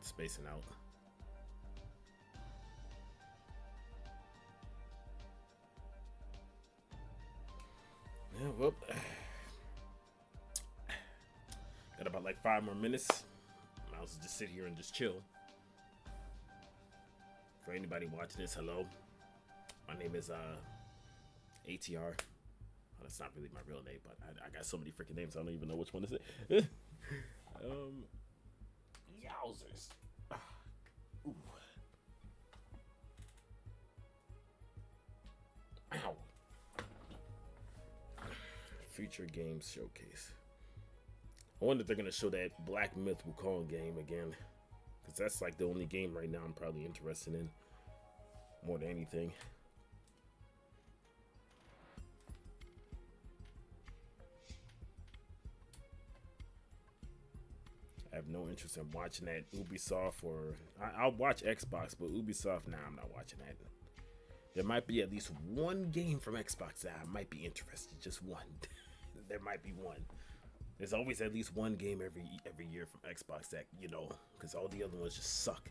spacing out. Yeah, well, got about like 5 more minutes. Might as well just sit here and just chill. For anybody watching this, hello. My name is ATR. Well, that's not really my real name, but I got so many freaking names I don't even know which one to say. Yowzers. Ooh. Ow. Future Games Showcase. I wonder if they're gonna show that Black Myth Wukong game again, because that's like the only game right now I'm probably interested in more than anything. I have no interest in watching that Ubisoft, or I'll watch Xbox, but Ubisoft, nah, I'm not watching that. There might be at least one game from Xbox that I might be interested. Just one. There might be one. There's always at least one game every year from Xbox that because all the other ones just suck.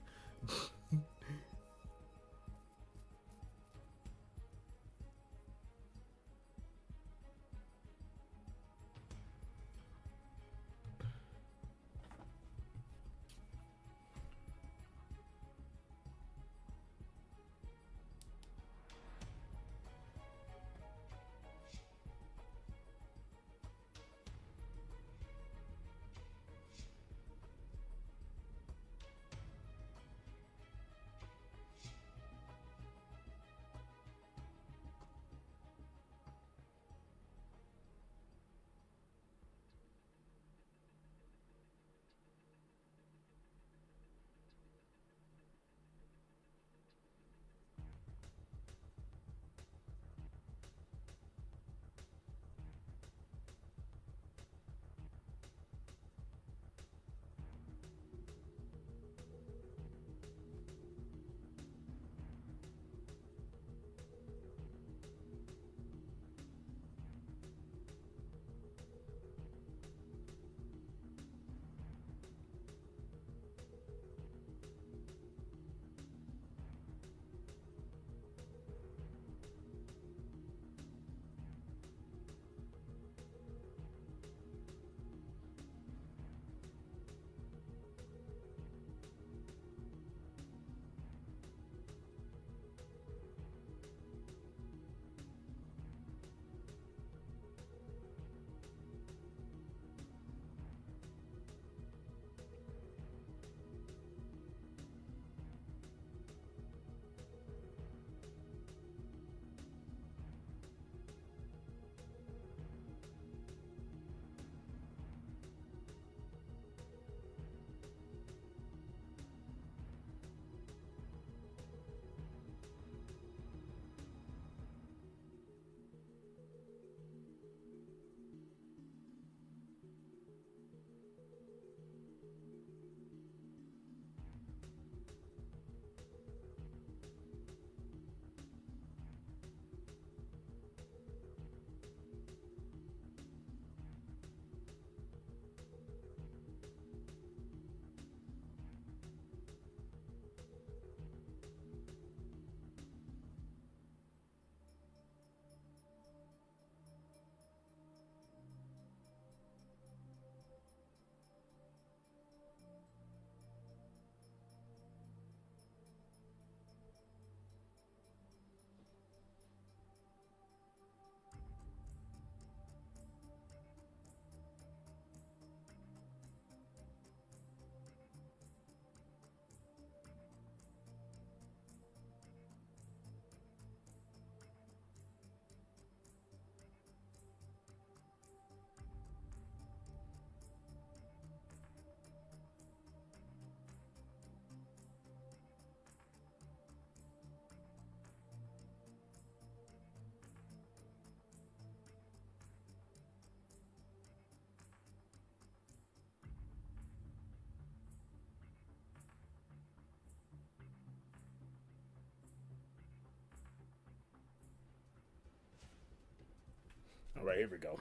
All right, here we go.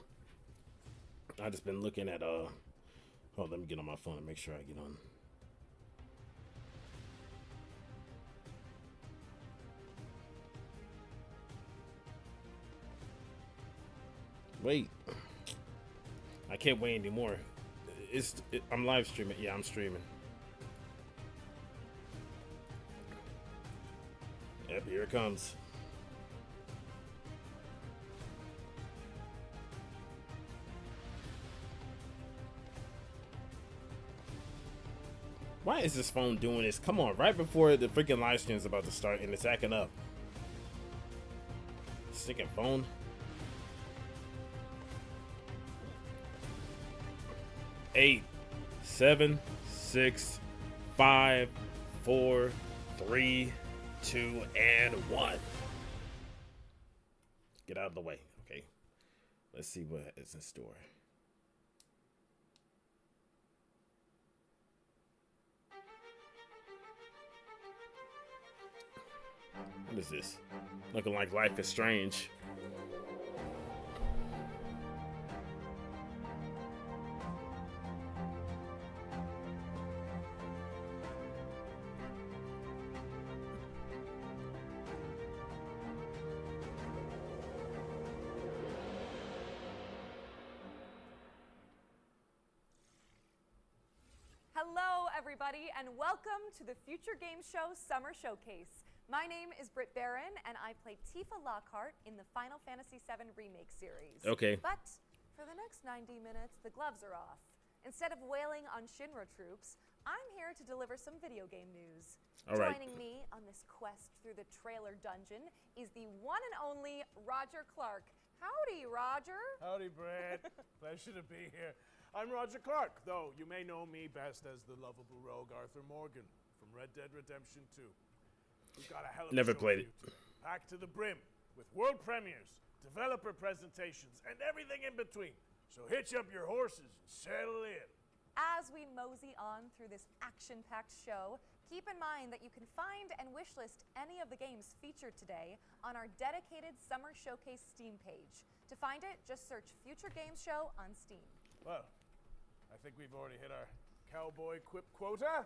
I just been looking at Oh, let me get on my phone and make sure I get on. Wait. I can't wait anymore. I'm live streaming. Yeah, I'm streaming. Yep, here it comes. Why is this phone doing this? Come on, right before the freaking live stream is about to start and it's acting up. Sticking phone. Eight, 7, 6, 5, 4, 3, 2, and 1. Get out of the way. Okay. Let's see what is in store. What is this? Looking like Life is Strange. Hello, everybody, and welcome to the Future Games Show Summer Showcase. My name is Britt Barron, and I play Tifa Lockhart in the Final Fantasy VII Remake series. Okay. But for the next 90 minutes, the gloves are off. Instead of wailing on Shinra troops, I'm here to deliver some video game news. All right. Joining me on this quest through the trailer dungeon is the one and only Roger Clark. Howdy, Roger. Howdy, Brad. Pleasure to be here. I'm Roger Clark, though you may know me best as the lovable rogue Arthur Morgan from Red Dead Redemption 2. We've got a hell of a Never show played for you, packed to the brim with world premieres, developer presentations, and everything in between. So hitch up your horses and settle in. As we mosey on through this action-packed show, keep in mind that you can find and wishlist any of the games featured today on our dedicated Summer Showcase Steam page. To find it, just search Future Games Show on Steam. Well, I think we've already hit our cowboy quip quota,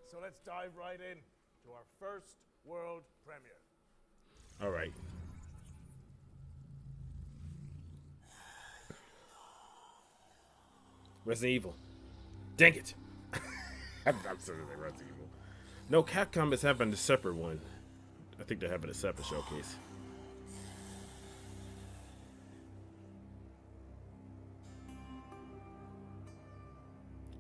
so let's dive right in to our first world premiere. All right. Resident Evil. Dang it. I'm sorry, Resident Evil. No, Capcom is having a separate one. I think they're having a separate showcase.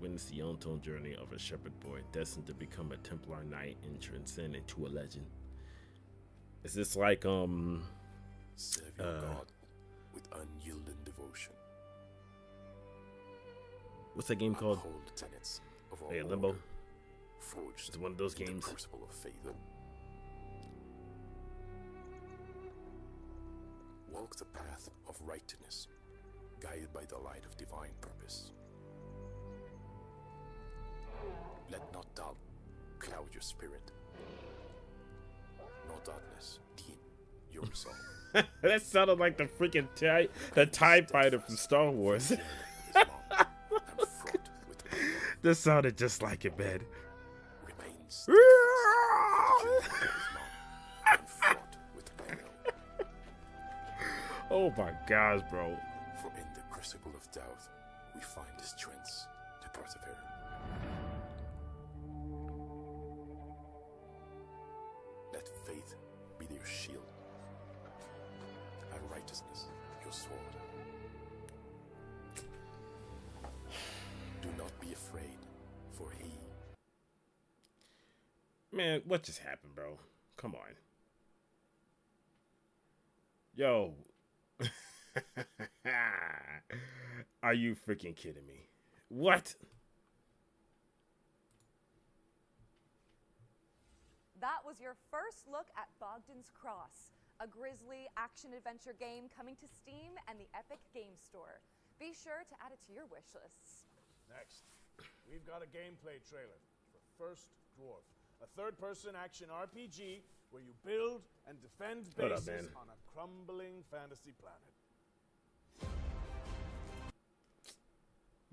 Witness the untold journey of a shepherd boy destined to become a Templar knight and transcend into a legend. Is this like Serve your God with unyielding devotion. what's that game called? Uphold the tenets of our Yeah, Limbo. order, forged It's one of those in games. the crucible of faith. Walk the path of righteousness, guided by the light of divine purpose. Let not doubt cloud your spirit, nor darkness dim your resolve. That sounded like the freaking TIE Fighter from Star Wars. Fear is long and fraught with peril. That sounded just like it, man. Remain steadfast. The journey is long and fraught with peril. Oh my gosh, bro. For in the crucible of doubt, we find the strength to persevere. Let faith be your shield, and righteousness your sword. Do not be afraid, for he. Man, what just happened, bro? Come on. Yo. Are you freaking kidding me? What? That was your first look at Bogdan's Cross, a grisly action-adventure game coming to Steam and the Epic Games Store. Be sure to add it to your wish lists. Next, we've got a gameplay trailer for First Dwarf, a third-person action RPG where you build and defend Hold up, bases man. on a crumbling fantasy planet.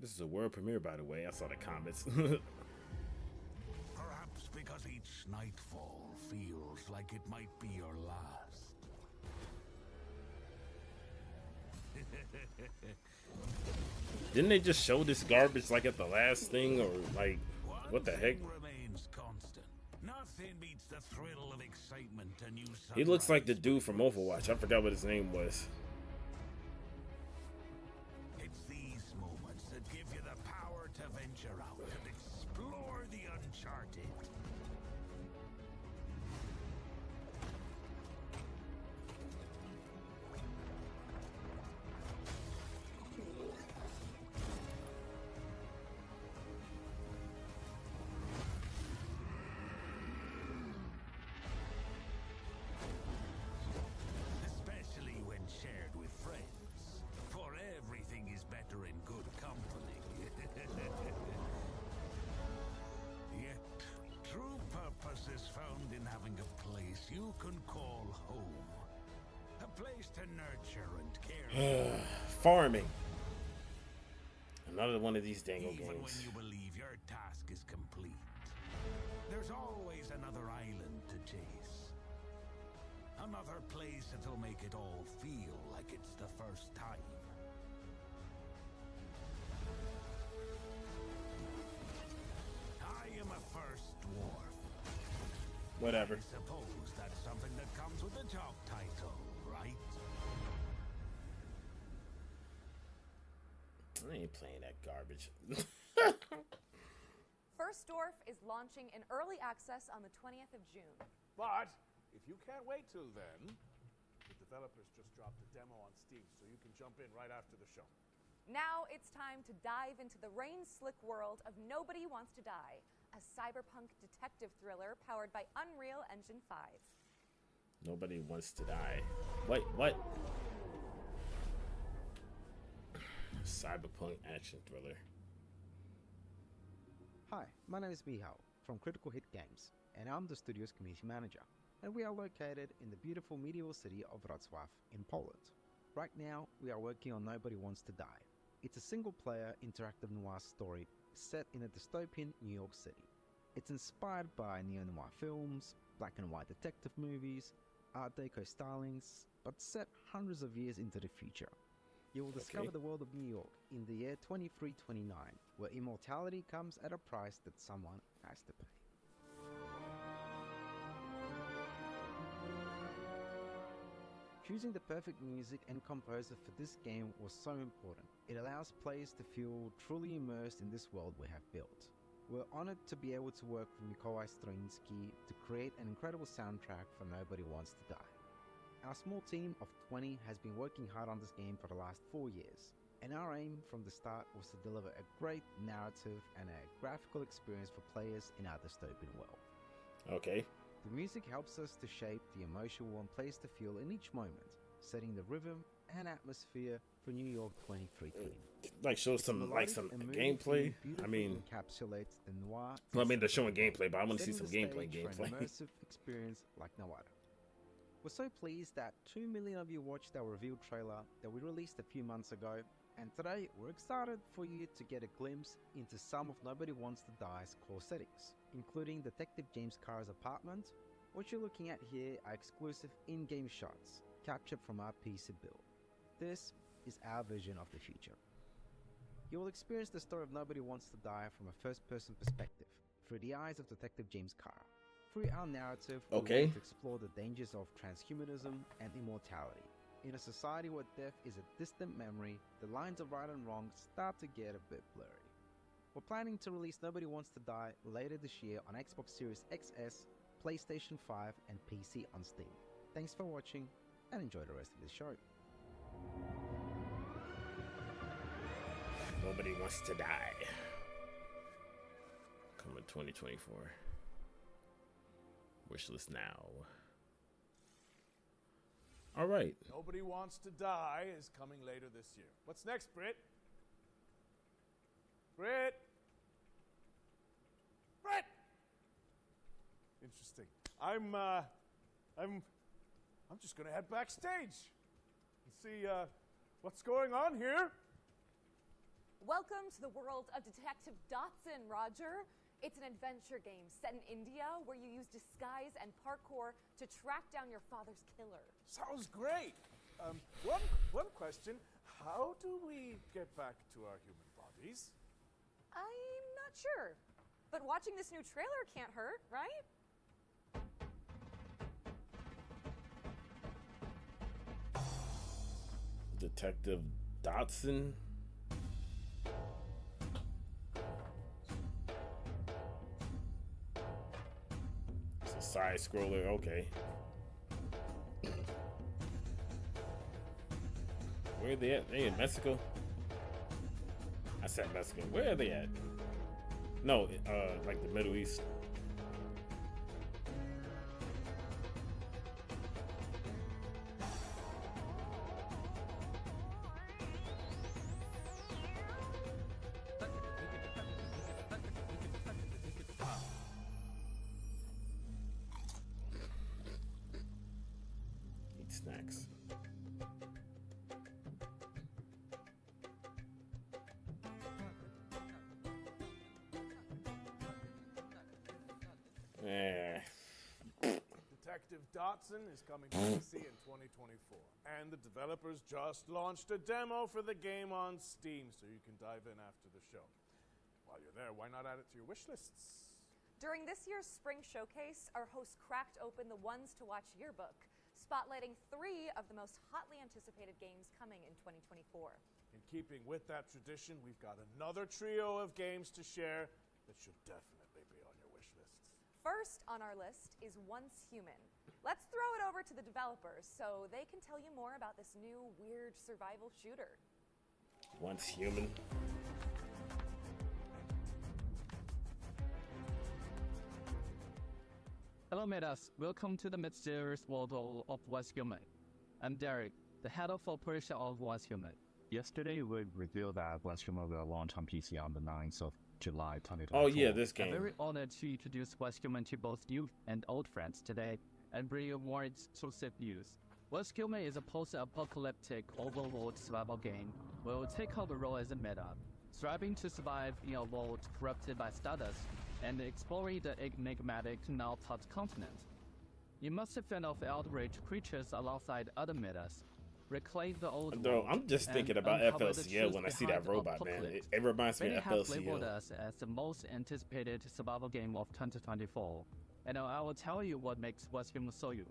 This is a world premiere, by the way. I saw the comments. Perhaps because each nightfall feels like it might be your last. Didn't they just show this garbage like at the last thing, or like, what the heck? One thing remains constant. Nothing beats the thrill of excitement to new He looks like the sunrise. dude from Overwatch. I forgot what his name was. It's these moments that give you the power to venture out and explore the uncharted. Especially when shared with friends. For everything is better in good company. Yet, true purpose is found in having a place you can call home. A place to nurture and care Farming. Another one of these dangle even when games. you believe your task is complete. There's always another island to chase. Another place that'll make it all feel like it's the first time. I am a first dwarf. Whatever. I suppose that's something that comes with the job title, right? I ain't playing that garbage. First Dwarf is launching in early access on the 20th of June. But if you can't wait till then, the developers just dropped a demo on Steam, so you can jump in right after the show. Now it's time to dive into the rain-slick world of Nobody Wants to Die, a cyberpunk detective thriller powered by Unreal Engine 5. Nobody wants to die. Wait, what? Cyberpunk action thriller. Hi, my name is Mihal from Critical Hit Games, and I'm the studio's community manager, and we are located in the beautiful medieval city of Wrocław in Poland. Right now, we are working on Nobody Wants to Die. It's a single-player interactive noir story set in a dystopian New York City. It's inspired by neo-noir films, black and white detective movies, Art Deco stylings, but set hundreds of years into the future. You will discover the world of New York in the year 2329, where immortality comes at a price that someone has to pay. Choosing the perfect music and composer for this game was so important. It allows players to feel truly immersed in this world we have built. We're honored to be able to work with Mikołaj Stroiński to create an incredible soundtrack for Nobody Wants to Die. Our small team of 20 has been working hard on this game for the last 4 years, and our aim from the start was to deliver a great narrative and a graphical experience for players in our dystopian world. Okay. The music helps us to shape the emotion one plays to feel in each moment, setting the rhythm and atmosphere for New York 2320. Like show some like some gameplay. I mean, encapsulates the noir. well, I mean they're showing gameplay, but I want to see setting some the gameplay. stage for an immersive experience like no other. We're so pleased that 2 million of you watched our reveal trailer that we released a few months ago, and today we're excited for you to get a glimpse into some of Nobody Wants to Die's core settings, including Detective James Carr's apartment. What you're looking at here are exclusive in-game shots captured from our PC build. This is our vision of the future. You will experience the story of Nobody Wants to Die from a first-person perspective, through the eyes of Detective James Carr. Through our narrative, we Okay. want to explore the dangers of transhumanism and immortality. In a society where death is a distant memory, the lines of right and wrong start to get a bit blurry. We're planning to release Nobody Wants to Die later this year on Xbox Series XS, PlayStation 5 and PC on Steam. Thanks for watching and enjoy the rest of the show. Nobody Wants to Die. Coming 2024. Wishlist now. All right. Nobody Wants to Die is coming later this year. What's next, Britt? Britt! Britt! Interesting. I'm just gonna head backstage and see what's going on here. Welcome to the world of Detective Dotson, Roger. It's an adventure game set in India where you use disguise and parkour to track down your father's killer. Sounds great. One question: how do we get back to our human bodies? I'm not sure. But watching this new trailer can't hurt, right? Detective Dotson. It's a side scroller, okay. Where are they at? They in Mexico? I said Mexico. Where are they at? No, like the Middle East. Eat snacks. Eh. Detective Dotson is coming to PC in 2024, and the developers just launched a demo for the game on Steam, so you can dive in after the show. While you're there, why not add it to your wish lists? During this year's spring showcase, our host cracked open the Ones to Watch yearbook, spotlighting 3 of the most hotly anticipated games coming in 2024. In keeping with that tradition, we've got another trio of games to share that should definitely be on your wish lists. First on our list is Once Human. Let's throw it over to the developers so they can tell you more about this new weird survival shooter. Once Human. Hello, Metas. Welcome to the mysterious world of Once Human. I'm Derek, the head of operation of Once Human. Yesterday, we revealed that Once Human will launch on PC on the 9th of July 2024. Oh yeah, this I'm game. very honored to introduce Once Human to both new and old friends today and bring you more exclusive news. Once Human is a post-apocalyptic overworld survival game where we'll take on the role as a meta, striving to survive in a world corrupted by stardust and exploring the enigmatic now-thought continent. You must fend off outraged creatures alongside other metas, reclaim the old Bro, world, I'm just thinking and about uncover the FLCL truth when I see behind that robot, man. Apocalypse. It reminds me Many of have labeled FLCL. us as the most anticipated survival game of 2024, and I will tell you what makes Once Human so you.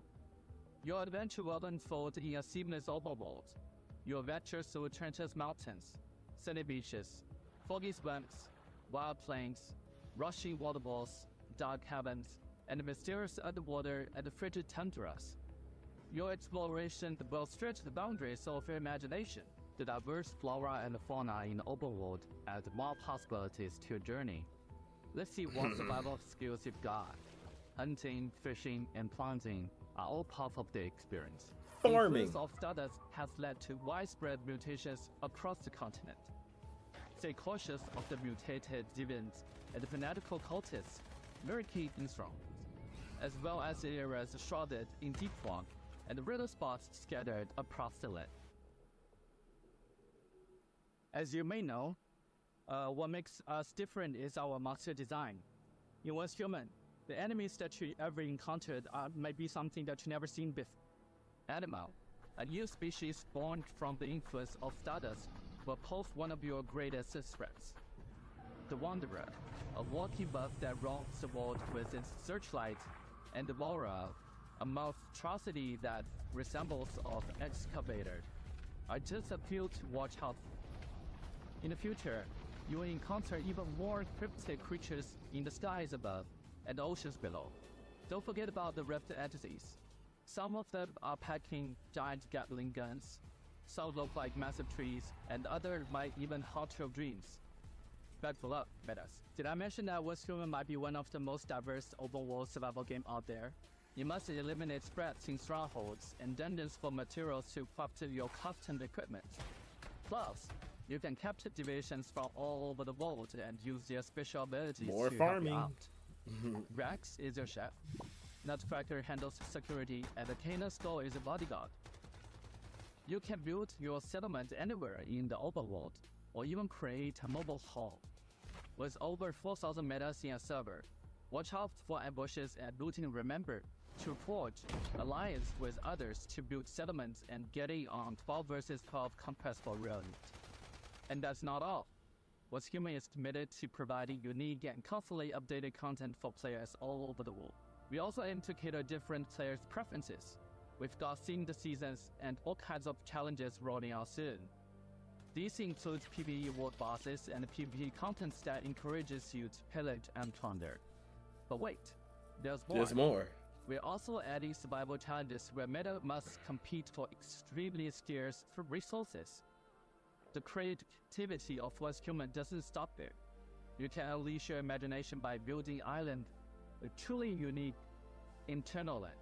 Your adventure will unfold in a seamless overworld. Your adventure through treacherous mountains, sandy beaches, foggy swamps, wild plains, rushing waterfalls, dark caverns, and mysterious underwater and frigid tundras. Your exploration will stretch the boundaries of your imagination. The diverse flora and fauna in the overworld add more possibilities to your journey. Let's see what survival skills you've got. Hunting, fishing, and planting are all part of the experience. Farming. The influence of stardust has led to widespread mutations across the continent. Stay cautious of the mutated deviants and fanatical cultists lurking in strongholds, as well as areas shrouded in deep fog and riddle spots scattered across the land. As you may know, what makes us different is our monster design. In Once Human, the enemies that you ever encountered might be something that you never seen before. Animal, a new species born from the influence of stardust, will pose one of your greatest threats. The Wanderer, a walking buff that roams the world with its searchlight, and the Laura, a monstrosity that resembles an excavator, are just a few to watch out for. In the future, you will encounter even more cryptic creatures in the skies above and the oceans below. Don't forget about the rift entities. Some of them are packing giant Gatling guns, some look like massive trees, and others might even haunt your dreams. Bad for luck, Metas. Did I mention that Once Human might be one of the most diverse open-world survival game out there? You must eliminate threats in strongholds and dungeons for materials to craft your custom equipment. Plus, you can capture divisions from all over the world and use their special abilities More to farming. help you out. Rex is your chef. Nutcracker handles security, and Arcana Skull is a bodyguard. You can build your settlement anywhere in the overworld, or even create a mobile hall. With over 4,000 metas in a server, watch out for ambushes and looting. Remember, to forge alliance with others to build settlements and get in on 12 versus 12 compatible realms. And that's not all. What's Human is committed to providing unique and constantly updated content for players all over the world. We also aim to cater different players' preferences. We've got themed seasons and all kinds of challenges rolling out soon. These include PvE world bosses and PvP content that encourages you to pillage and plunder. But wait, there's more. There's more. We're also adding survival challenges where meta must compete for extremely scarce resources. The creativity of What's Human doesn't stop there. You can unleash your imagination by building island with truly unique internal land.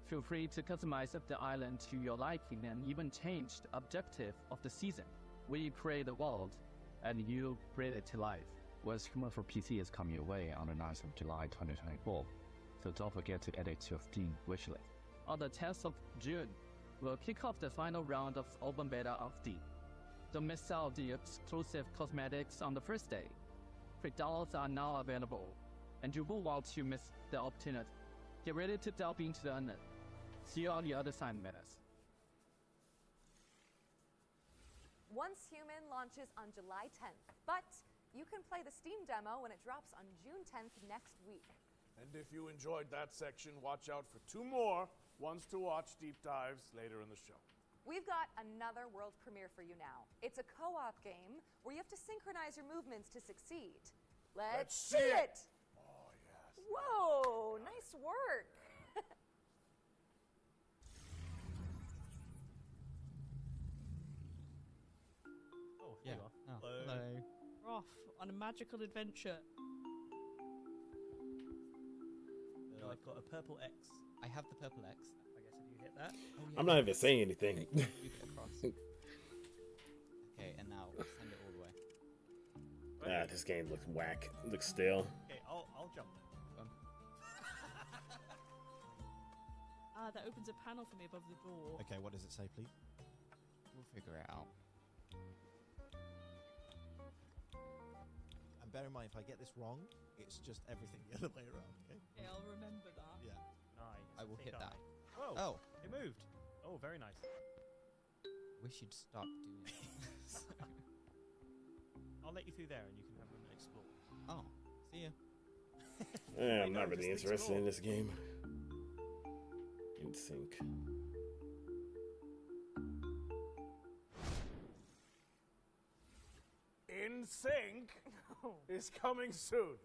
Feel free to customize the island to your liking and even change the objective of the season. We create the world, and you bring it to life. What's Human for PC is coming your way on the 9th of July 2024, so don't forget to add it to your Steam wishlist. On the 10th of June, we'll kick off the final round of open beta of Steam. Don't miss out the exclusive cosmetics on the first day. Free downloads are now available, and you won't want to miss the opportunity. Get ready to delve into the unknown. See you on the other side, metas. Once Human launches on July 10th, but you can play the Steam demo when it drops on June 10th next week. And if you enjoyed that section, watch out for 2 more ones to watch deep dives later in the show. We've got another world premiere for you now. It's a co-op game where you have to synchronize your movements to succeed. Let's see it! Oh, yes. Whoa, nice work. Oh, Yeah. here you are. Oh, hello. We're off on a magical adventure. So I've got a purple X. I have the purple X. I guess if you hit that. Oh, yeah. I'm not even saying anything. Move it across. Okay, and now send it all the way. Ah, this game looks whack. It looks stale. Okay, I'll jump. That opens a panel for me above the door. Okay, what does it say, please? We'll figure it out. And bear in mind, if I get this wrong, it's just everything the other way around, okay? Okay, I'll remember that. Yeah. Nice. I will hit Big that. eye. Oh, Oh, it moved. Oh, very nice. wish you'd stop doing it. I'll let you through there and you can have an explore. Oh, see ya. I'm no, not really just interested in explore. this game. In sync. In Sync is coming soon,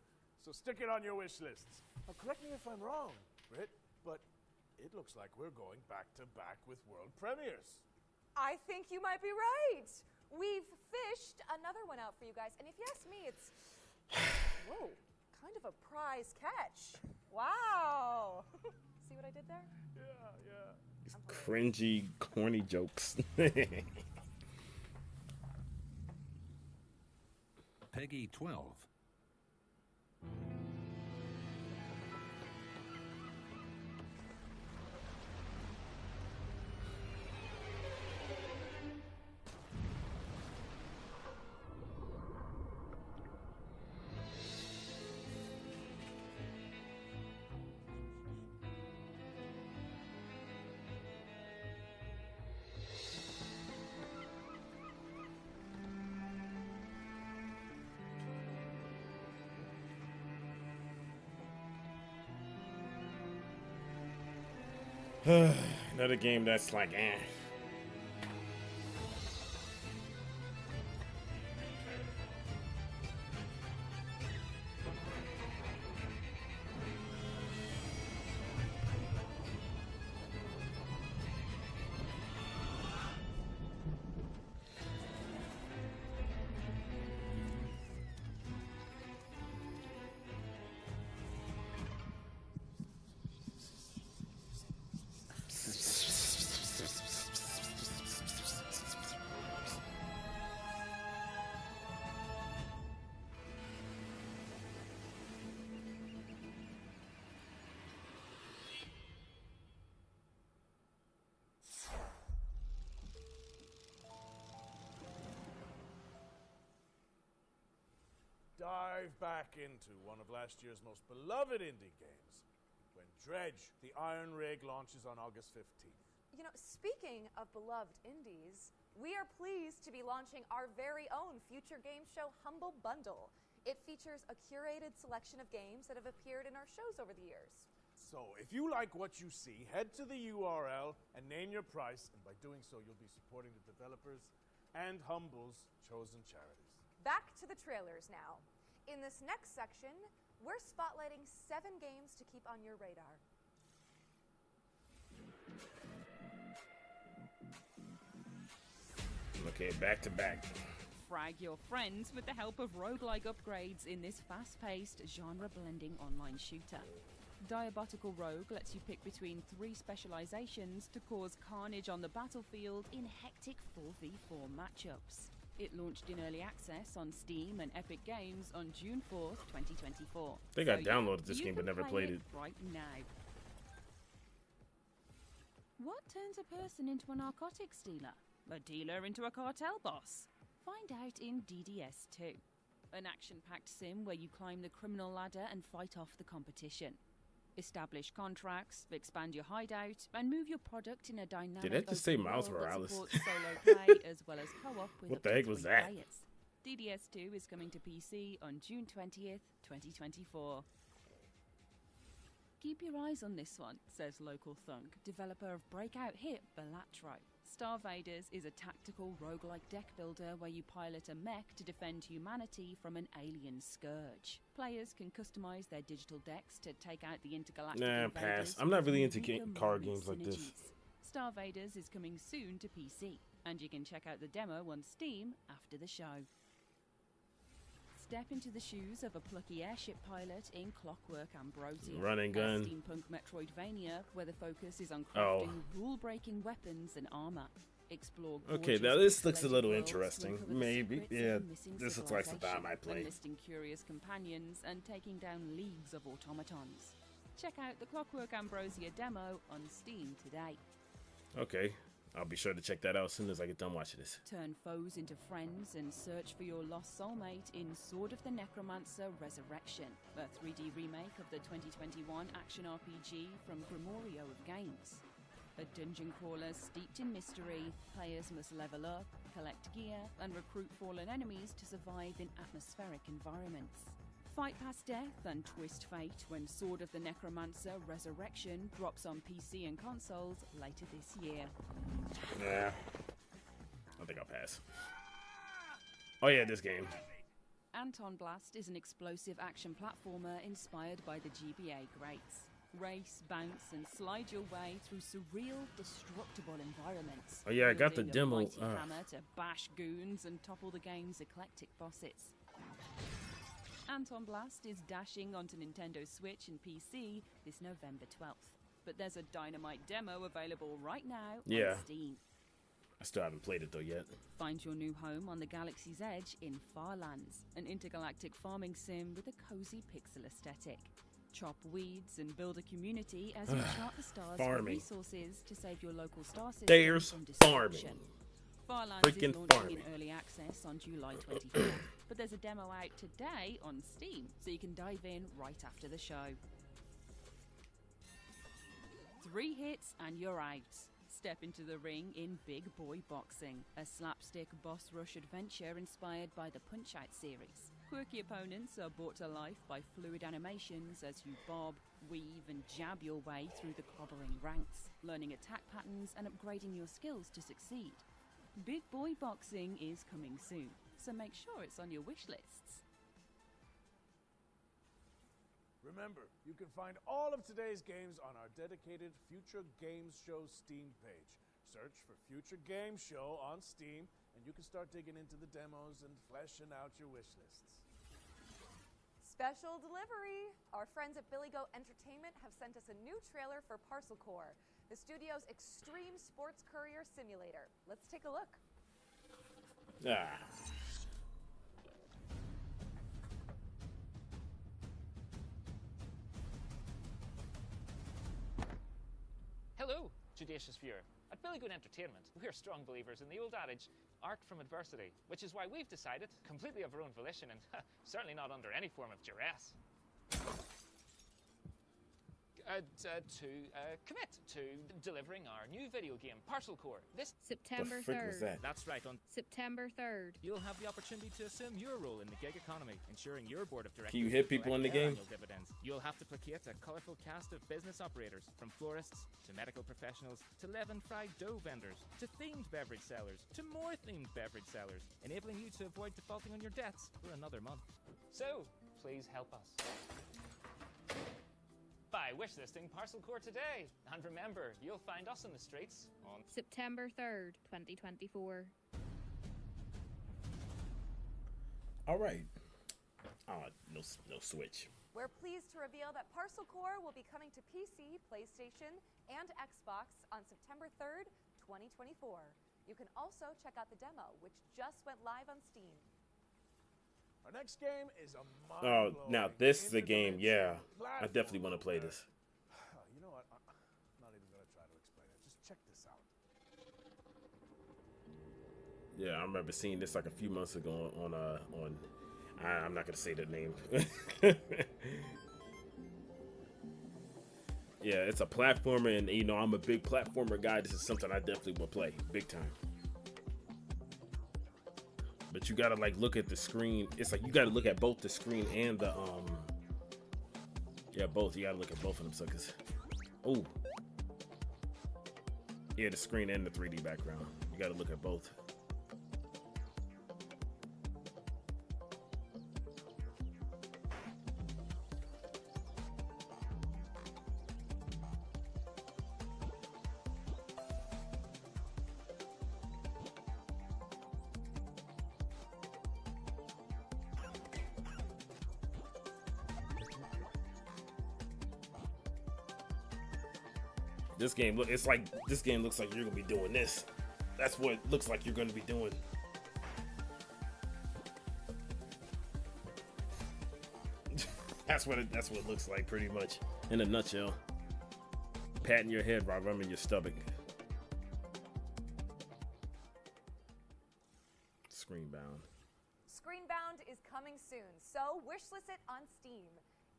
so stick it on your wish lists. Now, correct me if I'm wrong, Britt, but it looks like we're going back to back with world premieres. I think you might be right. We've fished another one out for you guys, and if you ask me, it's whoa, kind of a prize catch. Wow. See what I did there? Yeah, yeah. These cringy, corny jokes. Peggy 12. Another game that's like, eh. Dive back into one of last year's most beloved indie games when Dredge, the Iron Rig, launches on August 15th. You know, speaking of beloved indies, we are pleased to be launching our very own future game show Humble Bundle. It features a curated selection of games that have appeared in our shows over the years. So, if you like what you see, head to the URL and name your price, and by doing so, you'll be supporting the developers and Humble's chosen charities. Back to the trailers now. In this next section, we're spotlighting 7 games to keep on your radar. Okay, back to back. Frag your friends with the help of roguelike upgrades in this fast-paced, genre-blending online shooter. Diabotical Rogue lets you pick between 3 specializations to cause carnage on the battlefield in hectic 4v4 matchups. It launched in early access on Steam and Epic Games on June 4th, 2024. I think I downloaded this game but never played it. Right now. What turns a person into a narcotics dealer? A dealer into a cartel boss? Find out in DDS 2, an action-packed sim where you climb the criminal ladder and fight off the competition. Establish contracts, expand your hideout, and move your product in a dynamic Did that just say open Miles world that Morales? supports solo play as well as co-op with What up the to heck was 3 that? players. DDS 2 is coming to PC on June 20th, 2024. Keep your eyes on this one, says Local Thunk, developer of breakout hit Balatro. Star Vaders is a tactical roguelike deck builder where you pilot a mech to defend humanity from an alien scourge. Players can customize their digital decks to take out the intergalactic invaders. Pass. I'm not really into with card weaker games like this. synergies. Star Vaders is coming soon to PC, and you can check out the demo on Steam after the show. Step into the shoes of a plucky airship pilot in Clockwork Ambrosia. Run and gun. A steampunk Metroidvania where the focus is on Oh. crafting rule-breaking weapons and armor. Explore Okay, gorgeous now this looks a pixelated little worlds to interesting. uncover the Maybe. secrets of Yeah, a missing this looks like something I civilization, might play. enlisting curious companions and taking down leagues of automatons. Check out the Clockwork Ambrosia demo on Steam today. Okay, I'll be sure to check that out as soon as I get done watching this. Turn foes into friends and search for your lost soulmate in Sword of the Necromancer Resurrection, a 3D remake of the 2021 action RPG from Grimorio of Games. A dungeon crawler steeped in mystery, players must level up, collect gear, and recruit fallen enemies to survive in atmospheric environments. Fight past death and twist fate when Sword of the Necromancer Resurrection drops on PC and consoles later this year. Yeah, I think I'll pass. Oh yeah, this game. Anton Blast is an explosive action platformer inspired by the GBA greats. Race, bounce, and slide your way through surreal, destructible environments. Oh yeah, I got the wielding a demo. mighty hammer to bash goons and topple the game's eclectic bosses. Anton Blast is dashing onto Nintendo Switch and PC this November 12th. But there's a dynamite demo available right now Yeah. on Steam. I still haven't played it though yet. Find your new home on the galaxy's edge in Farlands, an intergalactic farming sim with a cozy pixel aesthetic. Chop weeds and build a community as you chart the stars for Farming. resources to save your local star system There's from farming. destruction. Farlands Freaking is launching farming. in early access on July 24th, but there's a demo out today on Steam, so you can dive in right after the show. 3 hits and you're out. Step into the ring in Big Boy Boxing, a slapstick boss rush adventure inspired by the Punch-Out series. Quirky opponents are brought to life by fluid animations as you bob, weave, and jab your way through the clobbering ranks, learning attack patterns and upgrading your skills to succeed. Big Boy Boxing is coming soon, so make sure it's on your wish lists. Remember, you can find all of today's games on our dedicated Future Games Show Steam page. Search for Future Games Show on Steam, and you can start digging into the demos and fleshing out your wish lists. Special delivery! Our friends at Billy Goat Entertainment have sent us a new trailer for Parcel Core, the studio's extreme sports courier simulator. Let's take a look. Ah. Hello, judacious viewer. At Billy Goat Entertainment, we're strong believers in the old adage, art from adversity, which is why we've decided, completely of our own volition and certainly not under any form of duress. commit to delivering our new video game, Parcel Core. This September The frick was 3rd. that? That's right. On September 3rd. You'll have the opportunity to assume your role in the gig economy, ensuring your board of directors. Can you hit will people in the collect their game? annual dividends. You'll have to placate a colourful cast of business operators, from florists to medical professionals to leaven fried dough vendors to themed beverage sellers to more themed beverage sellers, enabling you to avoid defaulting on your debts for another month. So, please help us by wishlisting Parcel Core today. And remember, you'll find us in the streets on September 3rd, 2024. All right. No Switch. We're pleased to reveal that Parcel Core will be coming to PC, PlayStation, and Xbox on September 3rd, 2024. You can also check out the demo, which just went live on Steam. Our next game is a Oh, mind-blowing now this is the game. Yeah, interdimensional I definitely want to play platform this. You know what? I'm not even going to try to explain it. Just check this out. Yeah, I remember seeing this like a few months ago on I'm not gonna say the name. Yeah, it's a platformer, and you know I'm a big platformer guy. This is something I definitely will play big time. But you gotta like look at the screen. It's like you gotta look at both the screen and the yeah, both. You gotta look at both of them suckers. Oh, yeah, the screen and the 3D background. You gotta look at both. This game looks like you're gonna be doing this. That's what it looks like you're gonna be doing. That's what it looks like pretty much in a nutshell. Patting your head while rubbing your stomach. Screenbound. Screenbound is coming soon, so wishlist it on Steam.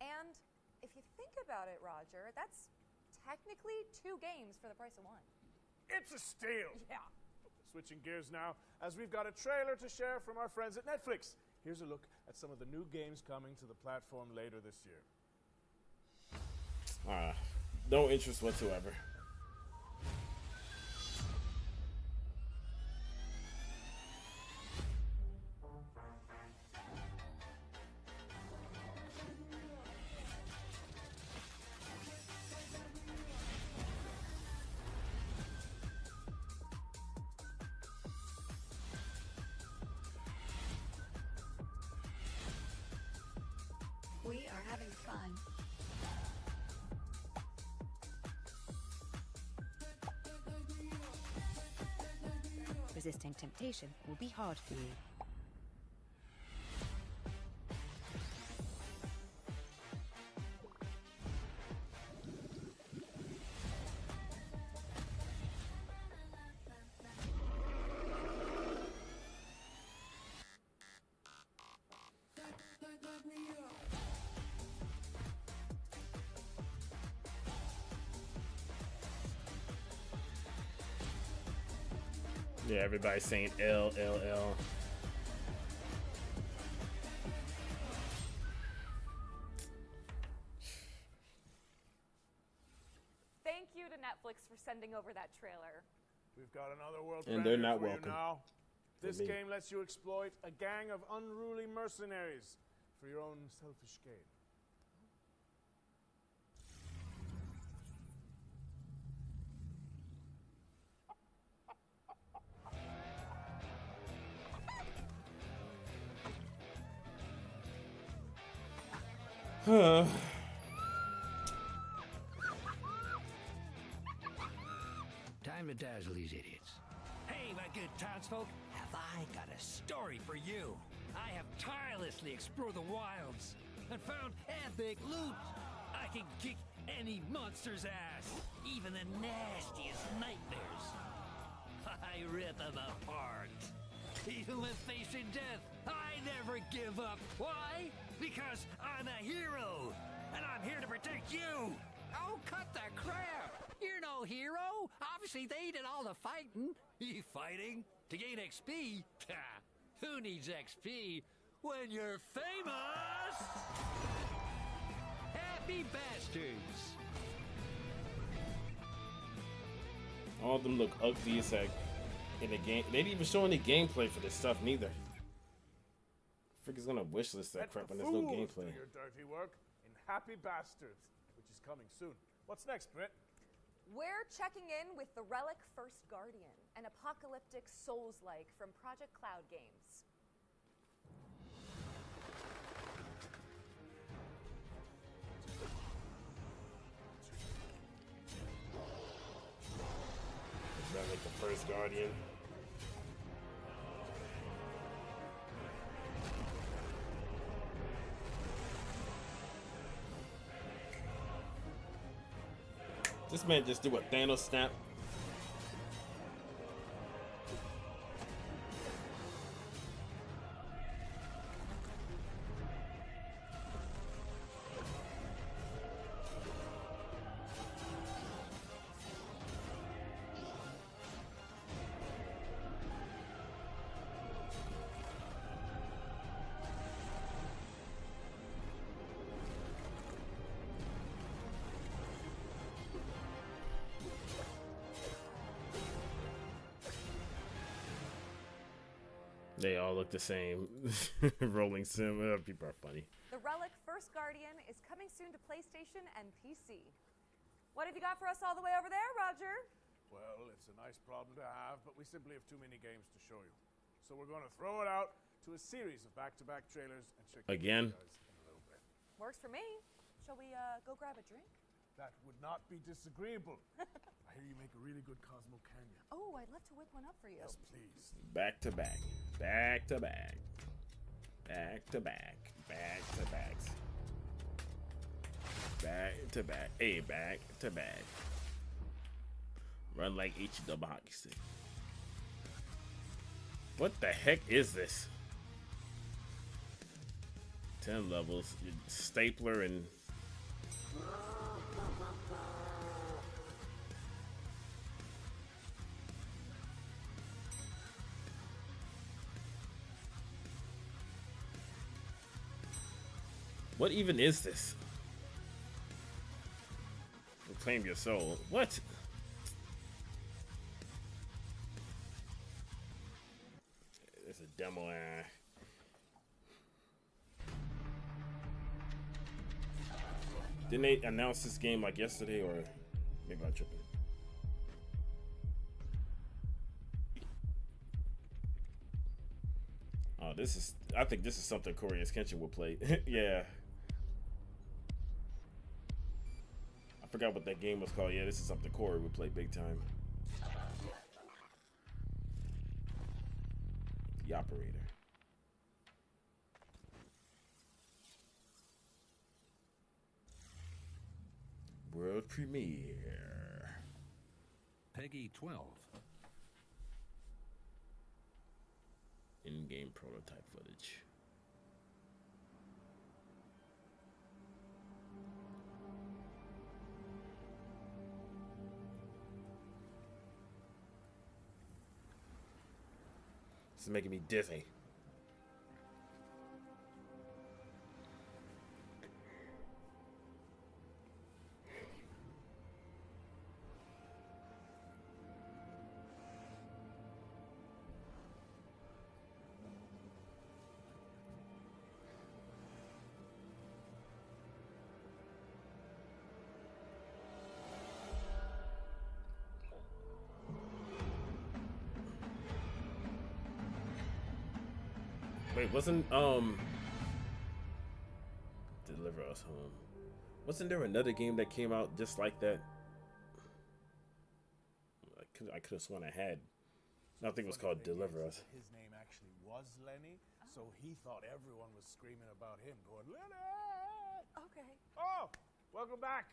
And if you think about it, Roger, that's technically 2 games for the price of 1. It's a steal. Yeah. Switching gears now, as we've got a trailer to share from our friends at Netflix. Here's a look at some of the new games coming to the platform later this year. No interest whatsoever. We are having fun. Resisting temptation will be hard for you. Yeah, everybody's saying L. Thank you to Netflix for sending over that trailer. We've got another world And premiere they're not for you welcome. now. For This me. game lets you exploit a gang of unruly mercenaries for your own selfish gain. Time to dazzle these idiots. Hey, my good townsfolk, have I got a story for you? I have tirelessly explored the wilds and found epic loot. I can kick any monster's ass, even the nastiest nightmares. I rip them apart. Even when facing death, I never give up. Why? Because I'm a hero, and I'm here to protect you. Oh, cut the crap! You're no hero. Obviously, they did all the fighting. You fighting? To gain XP? Who needs XP when you're famous? Happy bastards! All of them look ugly as heck in the game. They didn't even show any gameplay for this stuff neither. Freaking gonna wishlist that crap when there's no gameplay. Do your dirty work in Happy Bastards, which is coming soon. What's next, Britt? We're checking in with the Relic First Guardian, an apocalyptic Souls-like from Project Cloud Games. Is that like the First Guardian? This man just did what, Thanos snap? They all look the same. Rolling sim. People are funny. The Relic First Guardian is coming soon to PlayStation and PC. What have you got for us all the way over there, Roger? Well, it's a nice problem to have, but we simply have too many games to show you. So we're going to throw it out to a series of back-to-back trailers and check Again? you guys in a little bit. Works for me. Shall we go grab a drink? That would not be disagreeable. I hear you make a really good Cosmo Canyon. Oh, I'd love to whip one up for you. Yes, please. Back to back. Back to back. Back to back. Back to backs. Back to back. Hey, back to back. Run like H-double hockey stick. What the heck is this? 10 levels. Stapler and... What even is this? Reclaim your soul. What? It's a demo. Didn't they announce this game like yesterday, or maybe I'm tripping? Oh, this is. I think this is something Korea's Kenshin will play. Yeah. I forgot what that game was called. Yeah, this is something Corey would play big time. The Operator. World premiere. Peggy 12. In-game prototype footage. This is making me dizzy. Wait, wasn't Deliver Us Home? Wasn't there another game that came out just like that? I could have sworn I had. I think it was called Deliver Us. His name actually was Lenny, so he thought everyone was screaming about him, going, Lenny! Okay. Oh, welcome back.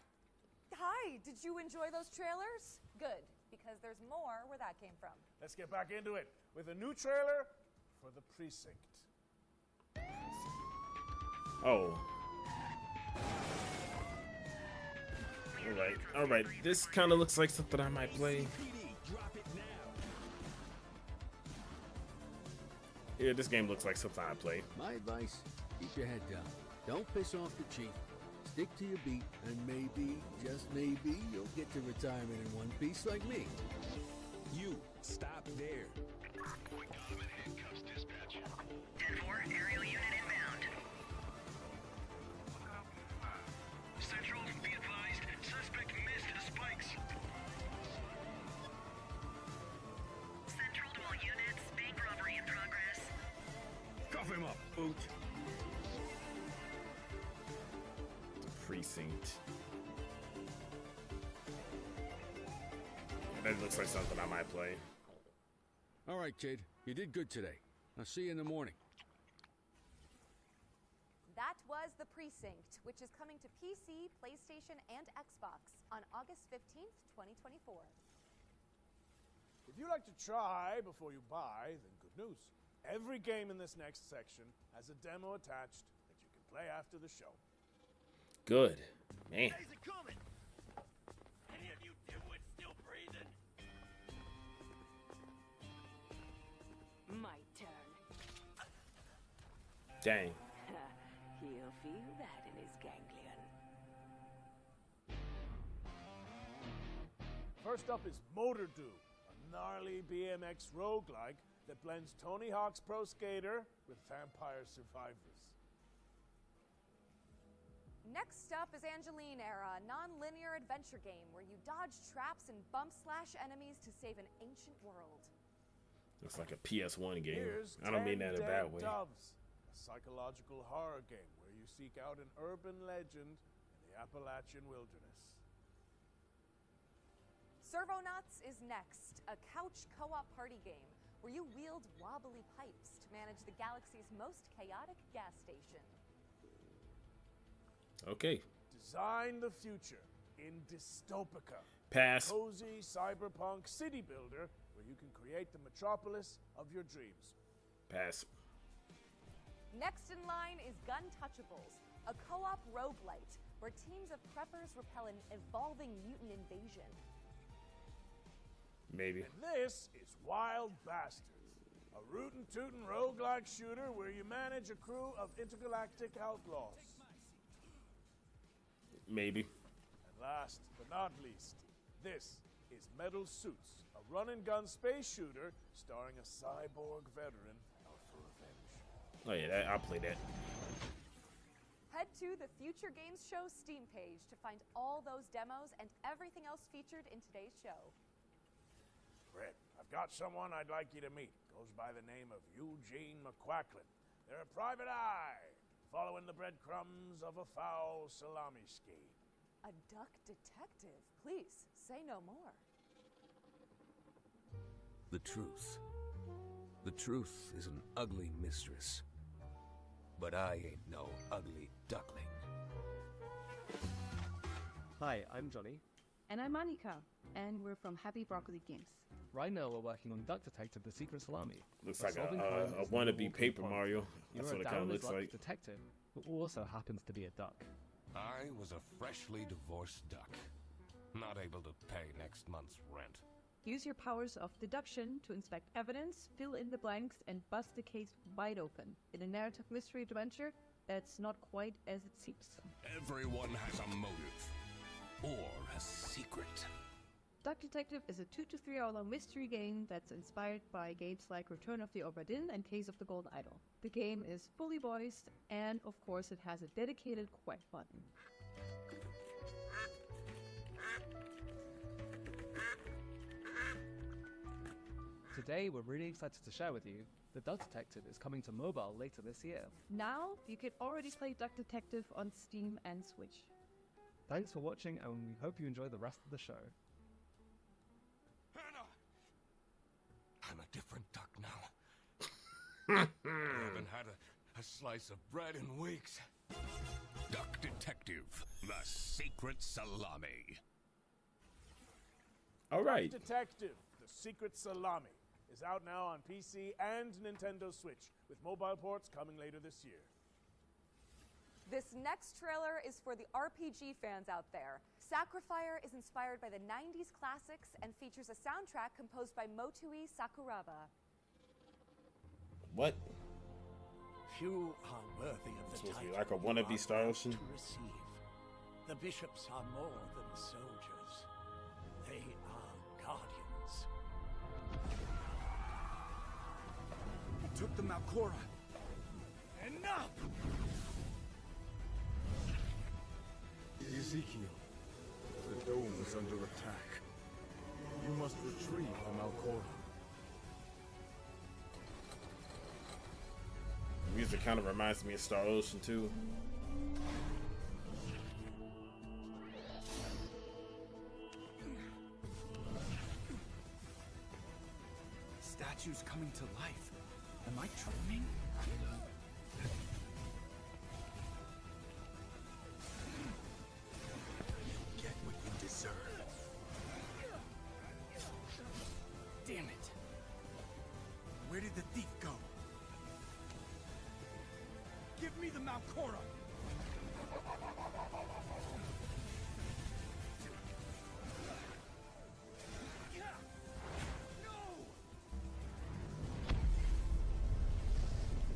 Hi, did you enjoy those trailers? Good, because there's more where that came from. Let's get back into it with a new trailer for The Precinct. Oh. All right. This kind of looks like something I might play. Yeah, this game looks like something I play. My advice, keep your head down. Don't piss off the chief. Stick to your beat, and maybe, just maybe, you'll get to retirement in one piece like me. You, stop there. 10-4, aerial unit inbound. Central, be advised, suspect missed the spikes. Central to all units, bank robbery in progress. Cough him up, boot. The precinct. That looks like something I might play. All right, kid. You did good today. I'll see you in the morning. That was The Precinct, which is coming to PC, PlayStation, and Xbox on August 15th, 2024. If you like to try before you buy, then good news. Every game in this next section has a demo attached that you can play after the show. Good. Man. Guys are coming! Any of you dimwits still breathing? My turn. Dang. He'll feel that in his ganglion. First up is Motor Dew, a gnarly BMX roguelike that blends Tony Hawk's Pro Skater with Vampire Survivors. Next up is Angeline Era, a non-linear adventure game where you dodge traps and bump slash enemies to save an ancient world. Looks like a PS1 game. Here's I don't mean 10 that in a Dead bad way. Doves, a psychological horror game where you seek out an urban legend in the Appalachian wilderness. Servonauts is next, a couch co-op party game where you wield wobbly pipes to manage the galaxy's most chaotic gas station. Okay. Design the future in Dystopica. Pass. Cozy cyberpunk city builder where you can create the metropolis of your dreams. Pass. Next in line is Guntouchables, a co-op roguelite where teams of preppers repel an evolving mutant invasion. Maybe. And this is Wild Bastards, a rootin' tootin' roguelike shooter where you manage a crew of intergalactic outlaws. Maybe. And last but not least, this is Metal Suits, a run-and-gun space shooter starring a cyborg veteran out for revenge. Oh yeah, I'll play that. Head to the Future Games Show Steam page to find all those demos and everything else featured in today's show. Brett, I've got someone I'd like you to meet. Goes by the name of Eugene McQuacklin. They're a private eye, following the breadcrumbs of a foul salami scheme. A duck detective. Please, say no more. The truth. The truth is an ugly mistress. But I ain't no ugly duckling. Hi, I'm Johnny. And I'm Annika, and we're from Happy Broccoli Games. Right now we're working on Duck Detective: The Secret Salami. Looks We're like solving a crimes in wannabe multiple Paper points. Mario. You're That's a what it kind of downward looks luck like. detective who also happens to be a duck. I was a freshly divorced duck, not able to pay next month's rent. Use your powers of deduction to inspect evidence, fill in the blanks, and bust the case wide open in a narrative mystery adventure that's not quite as it seems. Everyone has a motive, or a secret. Duck Detective is a 2 to 3 hour long mystery game that's inspired by games like Return of the Obra Dinn and Case of the Golden Idol. The game is fully voiced, and of course it has a dedicated quiet button. Today we're really excited to share with you that Duck Detective is coming to mobile later this year. Now, you can already play Duck Detective on Steam and Switch. Thanks for watching, and we hope you enjoy the rest of the show. I'm a different duck now. I haven't had a slice of bread in weeks. Duck Detective: The Secret Salami. All right. Duck Detective: The Secret Salami is out now on PC and Nintendo Switch, with mobile ports coming later this year. This next trailer is for the RPG fans out there. Sacrifier is inspired by the 90s classics and features a soundtrack composed by Motui Sakuraba. What? Few are worthy of the Supposed to be title like a you wannabe are Star about Ocean? to receive. The bishops are more than soldiers. They are guardians. He took the Malkora. Enough! Ezekiel, the dome is under attack. You must retrieve the Malkora. The music kind of reminds me of Star Ocean too. Statue's coming to life. Am I dreaming? Get what you deserve. Damn it. Where did the thief go? Give me the Malkora!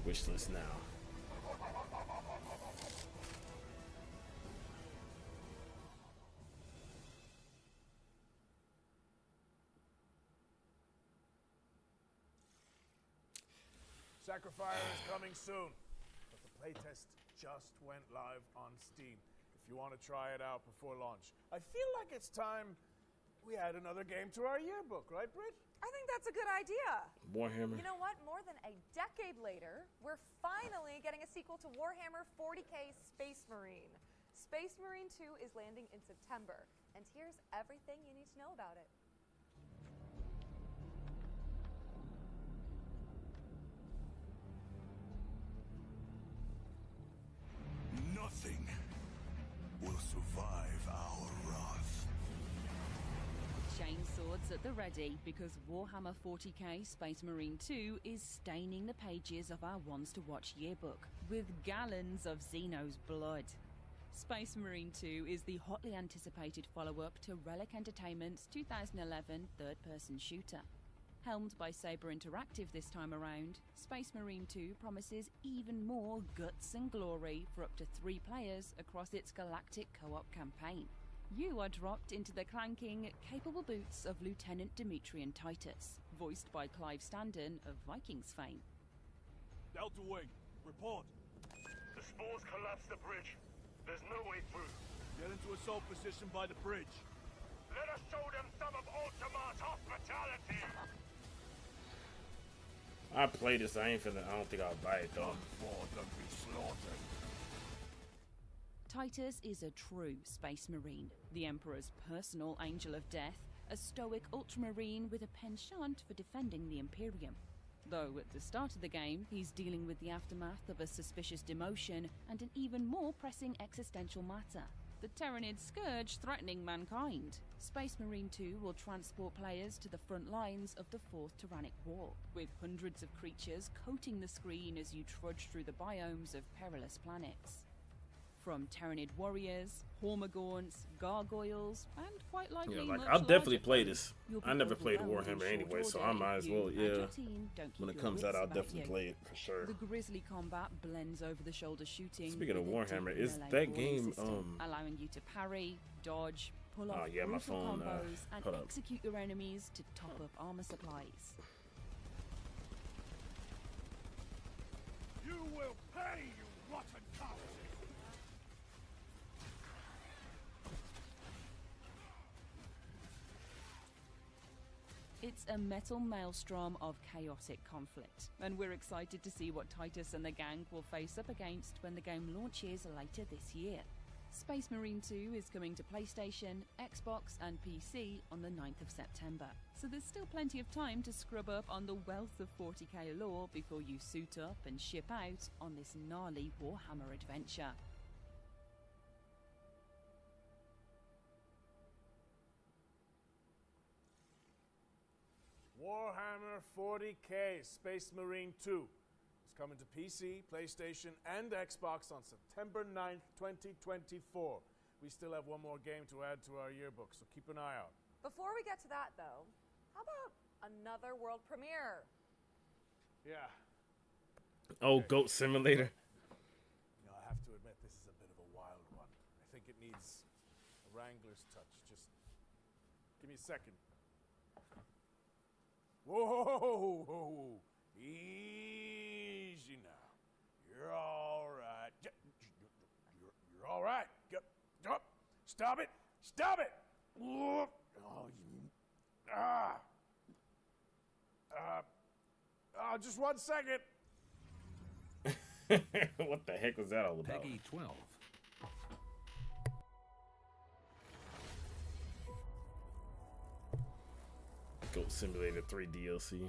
Wishlist now. Sacrifier is coming soon, but the playtest just went live on Steam. If you want to try it out before launch, I feel like it's time we add another game to our yearbook, right, Britt? I think that's a good idea. Warhammer. You know what? More than a decade later, we're finally getting a sequel to Warhammer 40k Space Marine. Space Marine 2 is landing in September, and here's everything you need to know about it. Nothing will survive our wrath. Chainswords at the ready, because Warhammer 40k Space Marine 2 is staining the pages of our Ones to Watch yearbook with gallons of Xeno's blood. Space Marine 2 is the hotly anticipated follow-up to Relic Entertainment's 2011 third-person shooter. Helmed by Saber Interactive this time around, Space Marine 2 promises even more guts and glory for up to 3 players across its galactic co-op campaign. You are dropped into the clanking, capable boots of Lieutenant Demetrian Titus, voiced by Clive Standen of Vikings fame. Delta Wing, report. The spores collapsed the bridge. There's no way through. Get into assault position by the bridge. Let us show them some of Ultima's hospitality. I play this. I don't think I'll buy it though. Titus is a true Space Marine, the Emperor's personal angel of death, a stoic ultramarine with a penchant for defending the Imperium. Though at the start of the game, he's dealing with the aftermath of a suspicious demotion and an even more pressing existential matter: the Terranid Scourge threatening mankind. Space Marine 2 will transport players to the front lines of the Fourth Tyrannic War, with hundreds of creatures coating the screen as you trudge through the biomes of perilous planets. From Terranid warriors, Hormagaunts, gargoyles, and quite likely Yeah, like much I'll definitely larger play foes, this. you'll be I never played overwhelmed in Warhammer short anyway, so I order might if as well. you and Yeah, your team don't when keep it your comes wits out, I'll about definitely you. play it for sure. The grisly combat blends over the shoulder shooting. Speaking of with a Warhammer, deep is melee that brawling game, system, allowing you to parry, dodge, pull off yeah, my brutal phone, combos, and hold up. execute your enemies to top up armor supplies. You will pay, you rotten cowards! It's a metal maelstrom of chaotic conflict, and we're excited to see what Titus and the gang will face up against when the game launches later this year. Space Marine 2 is coming to PlayStation, Xbox and PC on the 9th of September, so there's still plenty of time to scrub up on the wealth of 40k lore before you suit up and ship out on this gnarly Warhammer adventure. Warhammer 40k Space Marine 2. It's coming to PC, PlayStation, and Xbox on September 9th, 2024. We still have one more game to add to our yearbook, so keep an eye out. Before we get to that, though, how about another world premiere? Yeah. Oh, Goat Simulator. You know, I have to admit, this is a bit of a wild one. I think it needs a Wrangler's touch. Just give me a second. Whoa! Easy now. You're all right. You're all right. Stop it! Stop it! Oh, just 1 second. What the heck was that all about? Peggy 12. Goat Simulator 3 DLC.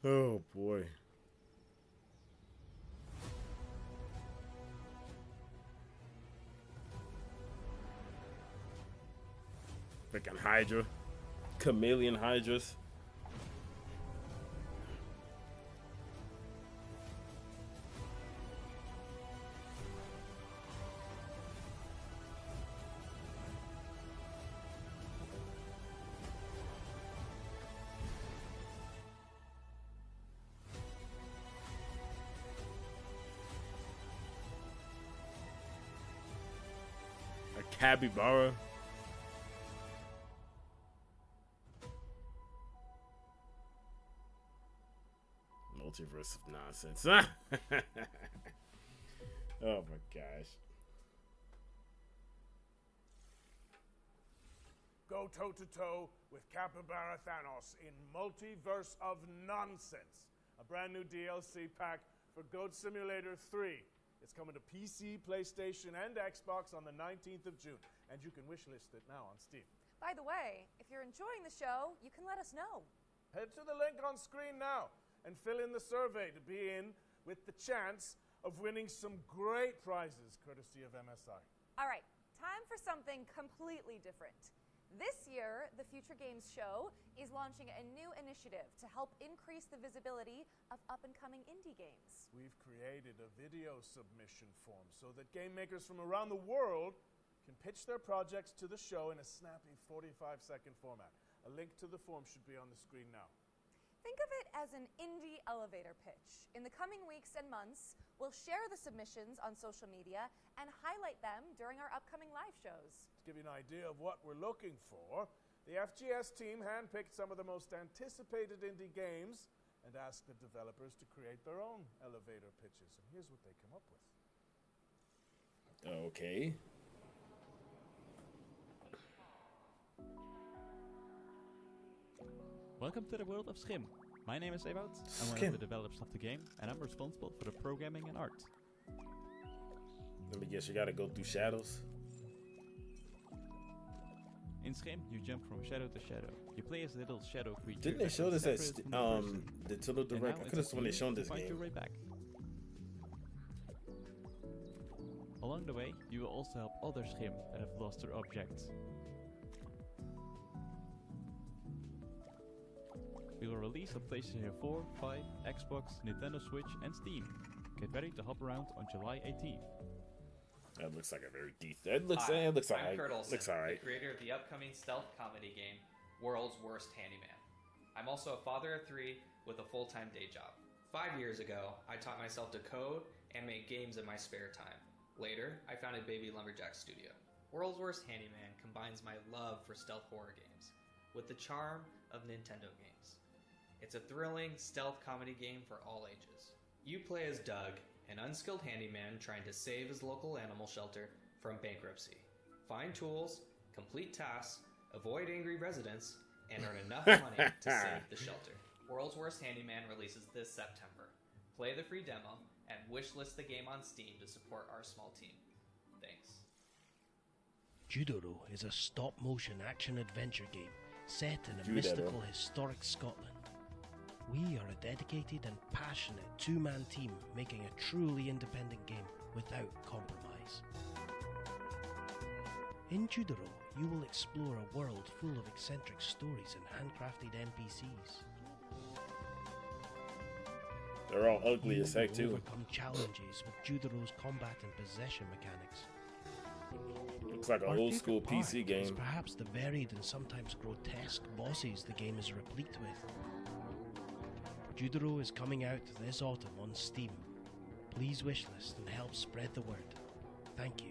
Oh boy. Freaking Hydra. Chameleon Hydras. Capybara. Multiverse of nonsense. Oh my gosh. Go toe-to-toe with Capybara Thanos in Multiverse of Nonsense, a brand new DLC pack for Goat Simulator 3. It's coming to PC, PlayStation, and Xbox on the 19th of June, and you can wishlist it now on Steam. By the way, if you're enjoying the show, you can let us know. Head to the link on screen now and fill in the survey to be in with the chance of winning some great prizes courtesy of MSI. All right, time for something completely different. This year, the Future Games Show is launching a new initiative to help increase the visibility of up-and-coming indie games. We've created a video submission form so that game makers from around the world can pitch their projects to the show in a snappy 45-second format. A link to the form should be on the screen now. Think of it as an indie elevator pitch. In the coming weeks and months, we'll share the submissions on social media and highlight them during our upcoming live shows. To give you an idea of what we're looking for, the FGS team handpicked some of the most anticipated indie games and asked the developers to create their own elevator pitches. And here's what they come up with. Okay. Welcome to the world of Schim. My name is Ewout. I'm one of the developers of the game, and I'm responsible for the programming and art. Let me guess, you gotta go through shadows? In Schim, you jump from shadow to shadow. You play as a little shadow creature. Didn't they show this at the Nintendo Direct? I could have sworn they shown this game. Right back. Along the way, you will also help other Schim that have lost their objects. We will release on PlayStation 4, 5, Xbox, Nintendo Switch, and Steam. Get ready to hop around on July 18th. That looks like a very decent. It looks I'm alright. Kurt Olsen, Looks alright. the creator of the upcoming stealth comedy game, World's Worst Handyman. I'm also a father of 3 with a full-time day job. 5 years ago, I taught myself to code and make games in my spare time. Later, I founded Baby Lumberjack Studio. World's Worst Handyman combines my love for stealth horror games with the charm of Nintendo games. It's a thrilling stealth comedy game for all ages. You play as Doug, an unskilled handyman trying to save his local animal shelter from bankruptcy. Find tools, complete tasks, avoid angry residents, and earn enough money to save the shelter. World's Worst Handyman releases this September. Play the free demo and wishlist the game on Steam to support our small team. Thanks. Judoro is a stop-motion action-adventure game set in a Jude, mystical, bro. historic Scotland. We are a dedicated and passionate two-man team making a truly independent game without compromise. In Judoro, you will explore a world full of eccentric stories and handcrafted NPCs. They're all ugly You as heck will too. overcome challenges with Judoro's combat and possession mechanics. Looks like an Our old school favourite PC part is game. perhaps the varied and sometimes grotesque bosses the game is replete with. Judoro is coming out this autumn on Steam. Please wishlist and help spread the word. Thank you.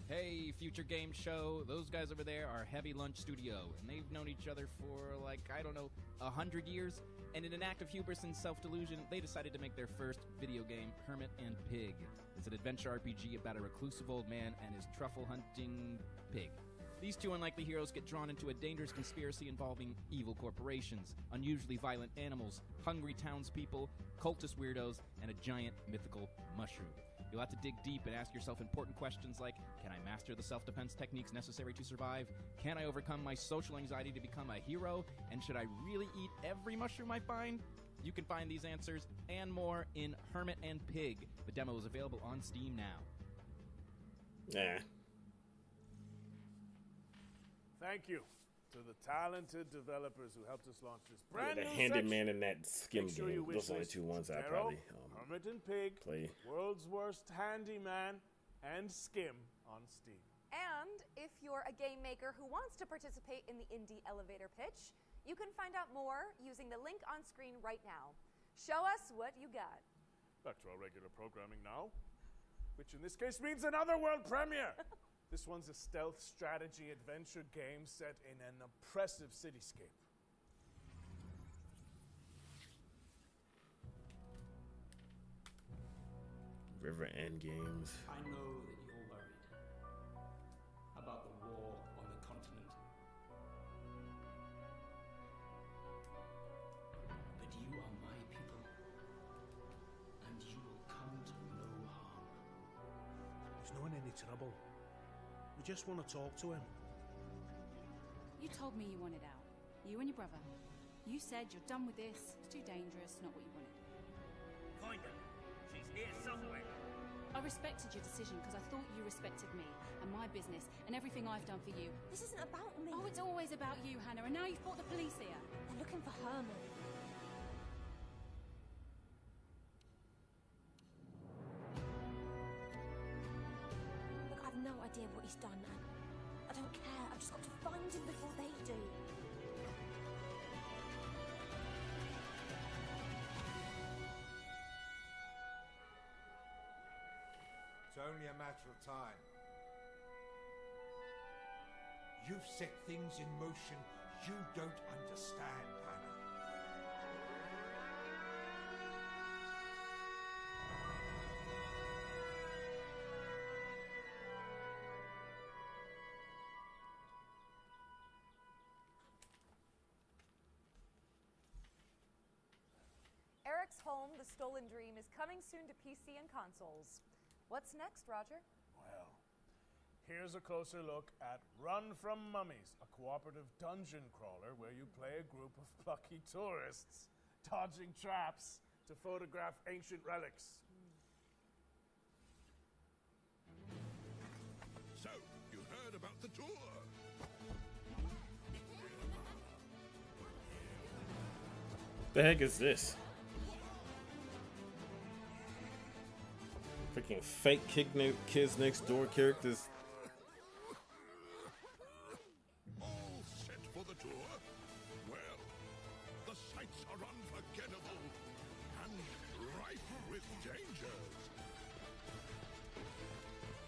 Hey, Future Game Show. Those guys over there are Heavy Lunch Studio, and they've known each other for, like, I don't know, 100 years. And in an act of hubris and self-delusion, they decided to make their first video game, Hermit and Pig. It's an adventure RPG about a reclusive old man and his truffle-hunting pig. These two unlikely heroes get drawn into a dangerous conspiracy involving evil corporations, unusually violent animals, hungry townspeople, cultist weirdos, and a giant mythical mushroom. You'll have to dig deep and ask yourself important questions like, can I master the self-defense techniques necessary to survive? Can I overcome my social anxiety to become a hero? And should I really eat every mushroom I find? You can find these answers and more in Hermit and Pig. The demo is available on Steam now. Yeah. Thank you to the talented developers who helped us launch this Yeah, brand the new handyman section. and that skim Make sure game. you Those are the wishlist two ones I Darrow, probably Hermit and Pig, play. World's Worst Handyman, and Skim on Steam. And if you're a game maker who wants to participate in the indie elevator pitch, you can find out more using the link on screen right now. Show us what you got. Back to our regular programming now, which in this case means another world premiere. This one's a stealth strategy adventure game set in an oppressive cityscape. River End Games. I know that you're worried about the war on the continent. But you are my people, and you will come to no harm. He's not in any trouble. We just want to talk to him. You told me you wanted out. You and your brother. You said you're done with this. It's too dangerous, not what you wanted. Find her. She's here somewhere. I respected your decision because I thought you respected me and my business and everything I've done for you. This isn't about me. Oh, it's always about you, Hannah, and now you've brought the police here. They're looking for Herman. Look, I've no idea what he's done, and I don't care. I've just got to find him before they do. It's only a matter of time. You've set things in motion you don't understand, Hannah. Eric's Home, The Stolen Dream is coming soon to PC and consoles. What's next, Roger? Well, here's a closer look at Run From Mummies, a cooperative dungeon crawler where you play a group of plucky tourists dodging traps to photograph ancient relics. So, you heard about the tour? The heck is this? Freaking fake kids next door characters. All set for the tour? Well, the sights are unforgettable and rife with dangers.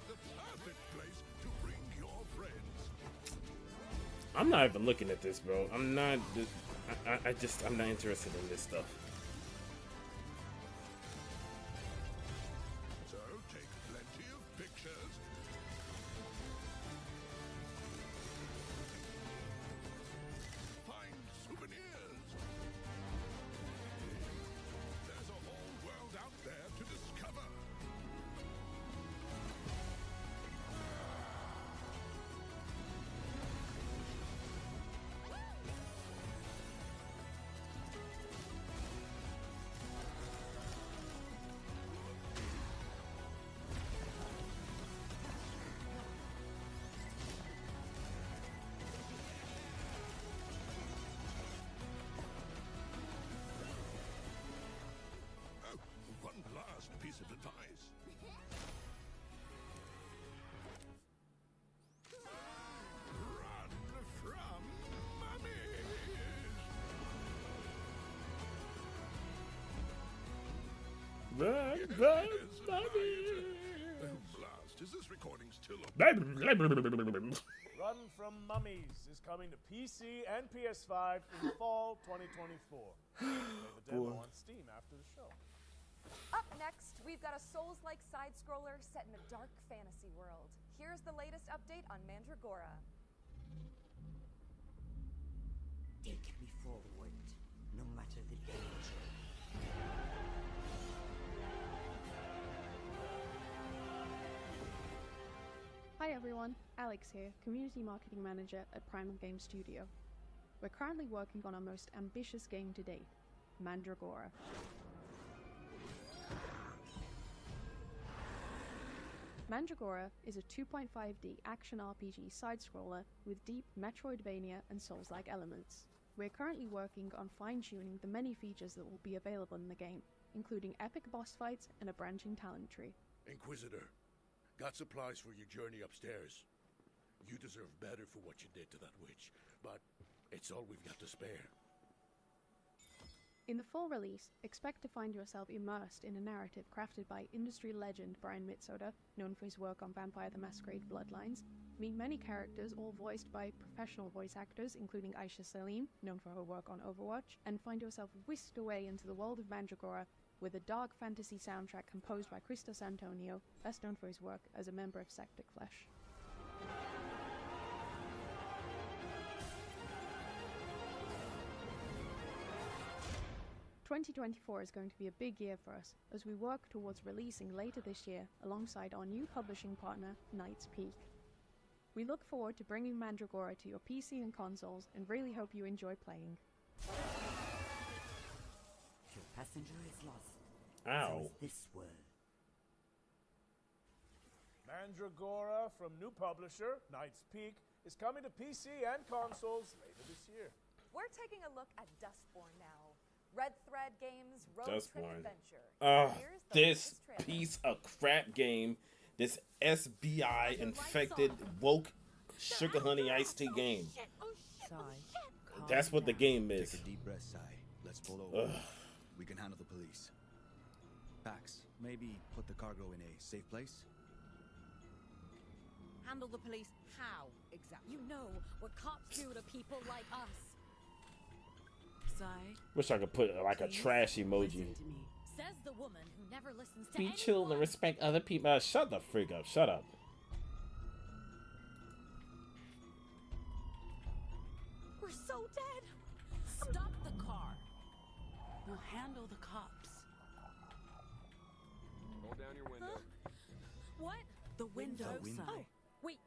The perfect place to bring your friends. I'm not even looking at this, bro. I'm not. I'm not interested in this stuff. So take plenty of pictures. Find souvenirs. There's a whole world out there to discover. Blast. Is this recording still up? Run from Mummies is coming to PC and PS5 in fall 2024. Play the demo on Steam after the show. Up next, we've got a Souls-like side-scroller set in a dark fantasy world. Here's the latest update on Mandragora. Take me forward, no matter the danger. Hi everyone, Alex here, Community Marketing Manager at Primal Game Studio. We're currently working on our most ambitious game to date, Mandragora. Mandragora is a 2.5D action RPG side-scroller with deep Metroidvania and Souls-like elements. We're currently working on fine-tuning the many features that will be available in the game, including epic boss fights and a branching talent tree. Inquisitor, got supplies for your journey upstairs. You deserve better for what you did to that witch, but it's all we've got to spare. In the full release, expect to find yourself immersed in a narrative crafted by industry legend Brian Mitsoda, known for his work on Vampire the Masquerade Bloodlines. Meet many characters, all voiced by professional voice actors, including Aisha Salim, known for her work on Overwatch, and find yourself whisked away into the world of Mandragora with a dark fantasy soundtrack composed by Christos Antonio, best known for his work as a member of Sectic Flesh. "2024 is going to be a big year for us as we work towards releasing later this year alongside our new publishing partner, Knight's Peak. We look forward to bringing Mandragora to your PC and consoles and really hope you enjoy playing." Your passenger is lost. Ow. So is this world. Mandragora from new publisher, Knight's Peak, is coming to PC and consoles later this year. We're taking a look at Dustborn now. Red Thread Games Road Trip Dustborn. Adventure. Here's the This latest trailer. piece of crap game, this SBI infected woke sugar honey iced tea game. That's what the game is. Take a deep breath, Sai. Let's pull over. Ugh. We can handle the police. Pax, maybe put the cargo in a safe place? Handle the police how, exactly? You know what cops do to people like us. Sai, Wish I could put like a trash emoji. says the woman who never listens to Be anyone. chill and respect other people. Shut the freak up. Shut up. We're so dead. Stop the car. Now handle the cops. Roll down your window. What? The window, window. Sai. Wait.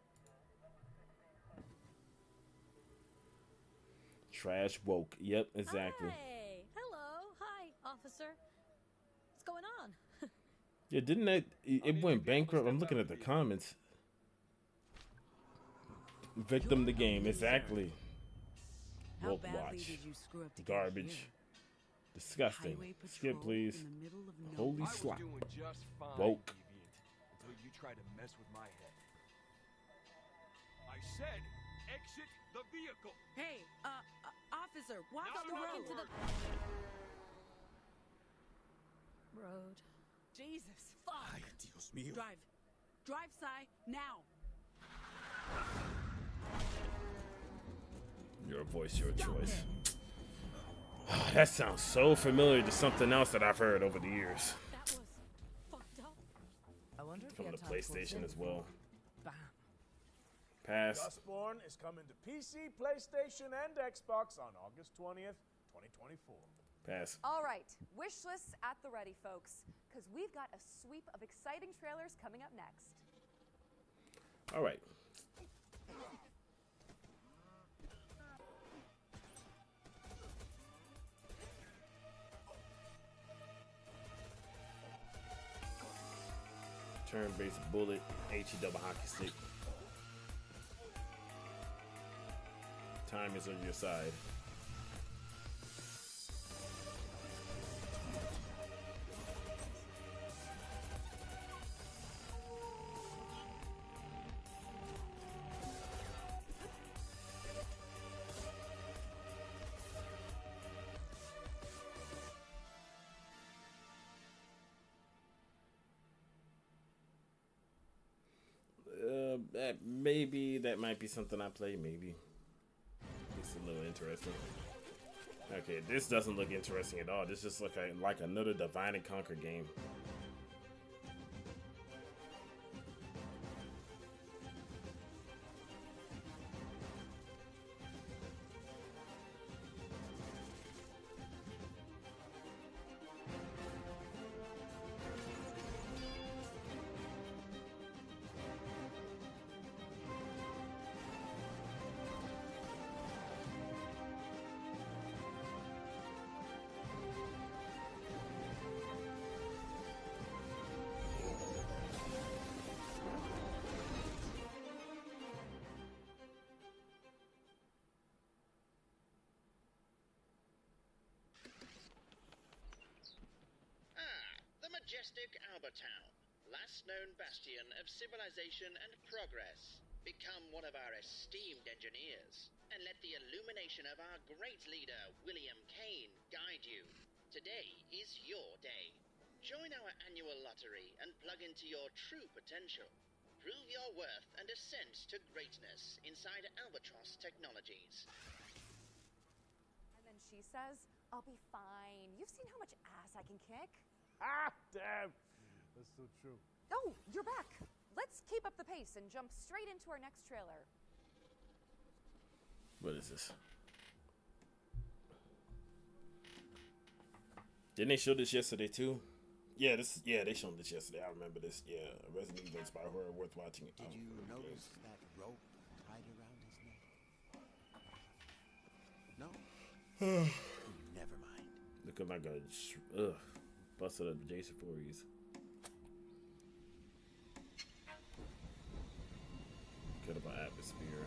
Trash woke. Yep, exactly. Hey. Hello. Hi, officer. What's going on? Yeah, didn't that it went bankrupt? I'm looking at the comments. Victim the game, exactly. How Woke badly watch. did you screw up to get Garbage. here? Disgusting. Highway Skip, patrol please. in the middle of Holy nowhere. slop. Doing just fine, Woke. deviant, until you try to mess with my head. I said, exit the vehicle. Hey, officer, walk Now up the another road to word. the road. Jesus, fuck. Ay, Dios mío. Drive. Drive, Sai, now. Your voice, your choice. That sounds so familiar to something else that I've heard over the years. That was fucked up. I wonder if From he the had time to PlayStation sit as well. Bam. Pass. Dustborn is coming to PC, PlayStation, and Xbox on August 20th, 2024. Pass. All right, wish lists at the ready, folks, because we've got a sweep of exciting trailers coming up next. All right. Turn-based bullet, HE double hockey stick. Time is on your side. maybe that might be something I play. Maybe it's a little interesting. Okay, this doesn't look interesting at all. This just looks like another Divide and Conquer game. Majestic Albertown, last known bastion of civilization and progress. Become one of our esteemed engineers, and let the illumination of our great leader, William Kane, guide you. Today is your day. Join our annual lottery and plug into your true potential. Prove your worth and ascend to greatness inside Albatross Technologies. And then she says, I'll be fine. You've seen how much ass I can kick. Ah, damn. That's so true. Oh, you're back. Let's keep up the pace and jump straight into our next trailer. What is this? Didn't they show this yesterday too? Yeah, they showed this yesterday. I remember this. Yeah, a Resident Evil inspired horror worth watching. Did you notice that rope tied around his neck? No. Never mind. Looking like a busted up Jason Voorhees. Incredible atmosphere.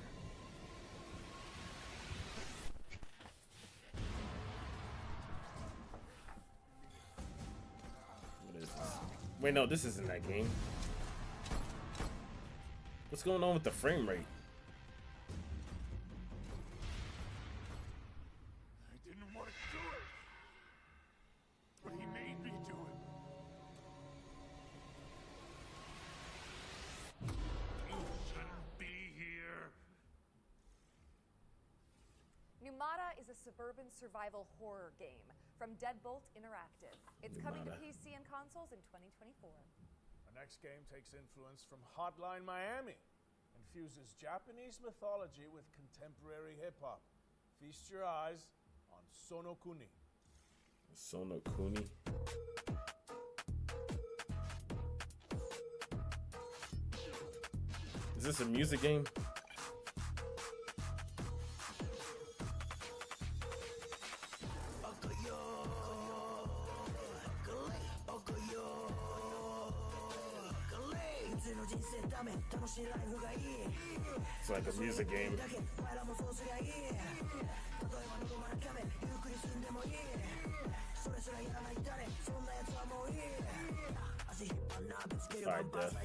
What is this? Wait, no, this isn't that game. What's going on with the frame rate? I didn't want to do it, but he made me do it. You shouldn't be here. Numata is a suburban survival horror game from Deadbolt Interactive. It's coming to PC and consoles in 2024. Our next game takes influence from Hotline Miami and fuses Japanese mythology with contemporary hip-hop. Feast your eyes on Sono Kuni. Sono Kuni. Is this a music game? It's like a music game. Alright, death.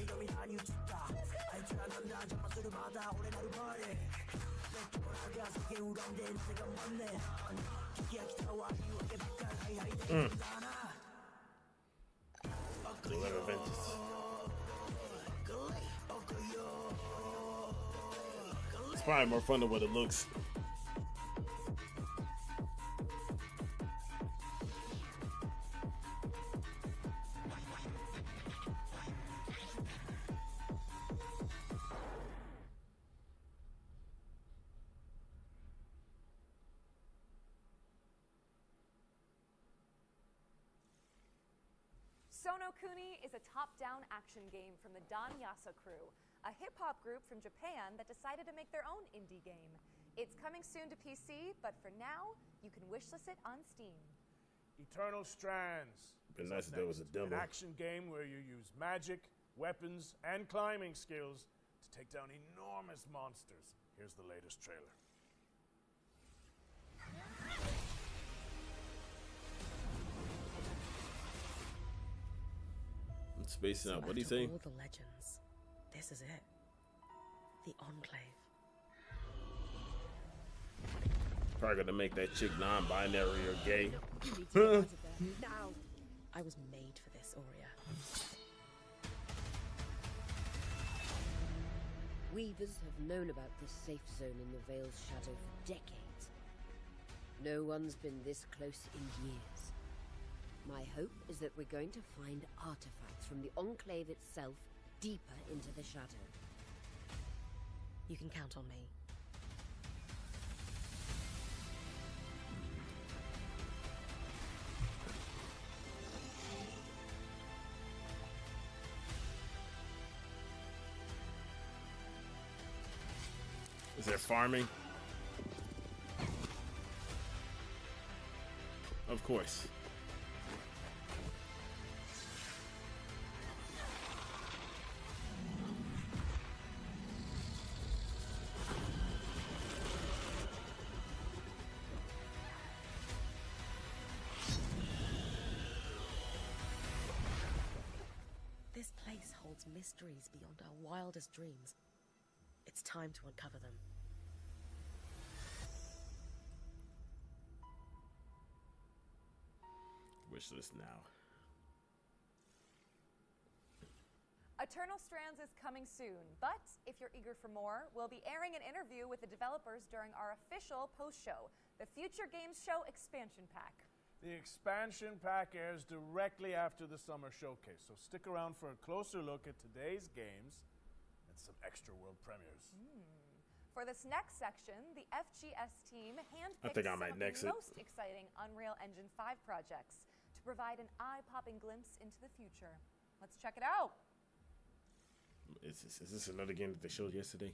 Deliver vengeance. It's probably more fun than what it looks. Sono Kuni is a top-down action game from the Don Yasa crew, a hip-hop group from Japan that decided to make their own indie game. It's coming soon to PC, but for now, you can wishlist it on Steam. Eternal Strands. It'd be nice if there was a demo. An action game where you use magic, weapons, and climbing skills to take down enormous monsters. Here's the latest trailer. I'm spacing out. So What do you after say? all the legends, this is it. The Enclave. Probably gonna make that chick non-binary or gay. You need to get out of there. Now! I was made for this, Aurea. 「Weavers have known about this safe zone in the Vale's shadow for decades. No one's been this close in years. My hope is that we're going to find artifacts from the Enclave itself deeper into the shadow. You can count on me. Is there farming? Of course. This place holds mysteries beyond our wildest dreams. It's time to uncover them. Wishlist now. Eternal Strands is coming soon, but if you're eager for more, we'll be airing an interview with the developers during our official post-show, the Future Games Show Expansion Pack. The expansion pack airs directly after the summer showcase, so stick around for a closer look at today's games and some extra world premieres. For this next section, the FGS team handpicked I think I some might of next the it. most exciting Unreal Engine 5 projects to provide an eye-popping glimpse into the future. Let's check it out. Is this another game that they showed yesterday?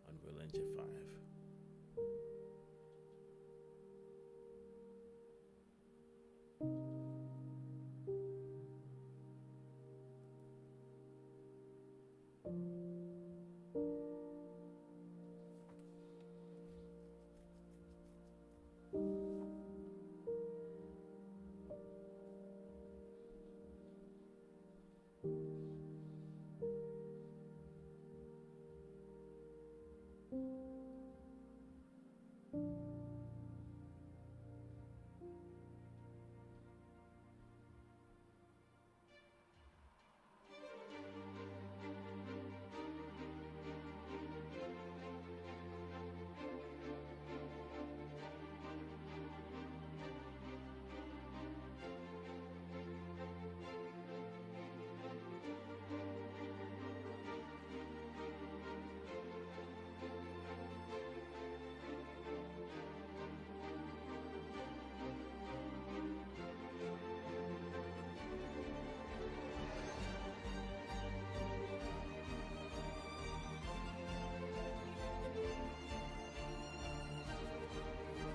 Unreal Engine 5.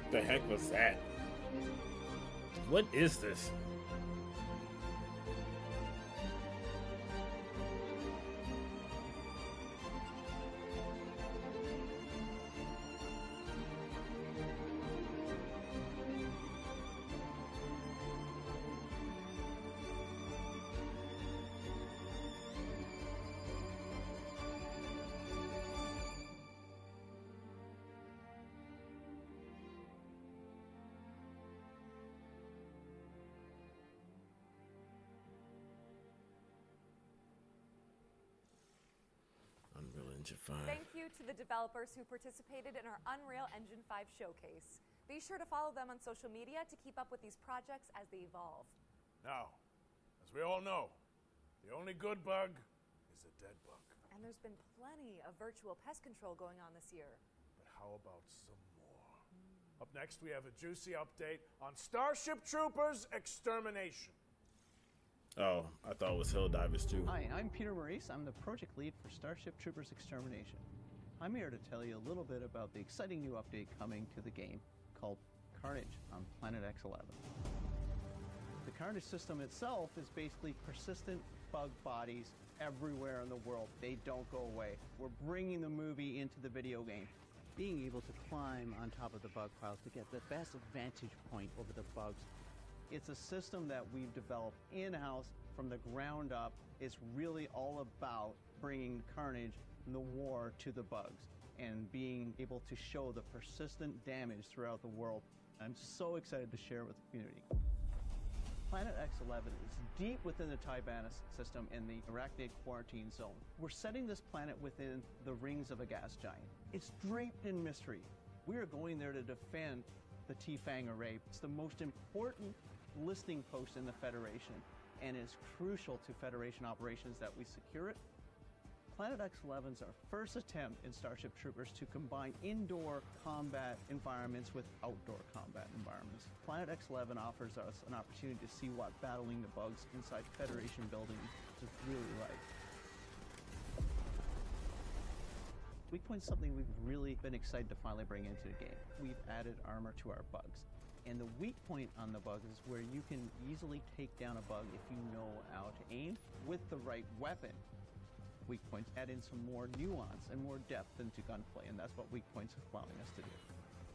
The heck was that? What is this? Unreal Engine 5. Thank you to the developers who participated in our Unreal Engine 5 showcase. Be sure to follow them on social media to keep up with these projects as they evolve. Now, as we all know, the only good bug is a dead bug. And there's been plenty of virtual pest control going on this year. But how about some more? Up next, we have a juicy update on Starship Troopers Extermination. Oh, I thought it was Helldivers too. Hi, I'm Peter Maurice. I'm the project lead for Starship Troopers Extermination. I'm here to tell you a little bit about the exciting new update coming to the game called Carnage on Planet X11. The Carnage system itself is basically persistent bug bodies everywhere in the world. They don't go away. We're bringing the movie into the video game. Being able to climb on top of the bug piles to get the best vantage point over the bugs. It's a system that we've developed in-house from the ground up. It's really all about bringing Carnage and the war to the bugs. and being able to show the persistent damage throughout the world. I'm so excited to share with the community. Planet X11 is deep within the Tibannus system in the Arachnid Quarantine Zone. We're setting this planet within the rings of a gas giant. It's draped in mystery. We are going there to defend the T-Fang array. It's the most important listing post in the Federation, and is crucial to Federation operations that we secure it. Planet X11 is our first attempt in Starship Troopers to combine indoor combat environments with outdoor combat environments. Planet X11 offers us an opportunity to see what battling the bugs inside Federation buildings is really like. Weak Point's something we've really been excited to finally bring into the game. We've added armor to our bugs. And the weak point on the bug is where you can easily take down a bug if you know how to aim with the right weapon. Weak Points add in some more nuance and more depth into gunplay, and that's what Weak Points is allowing us to do.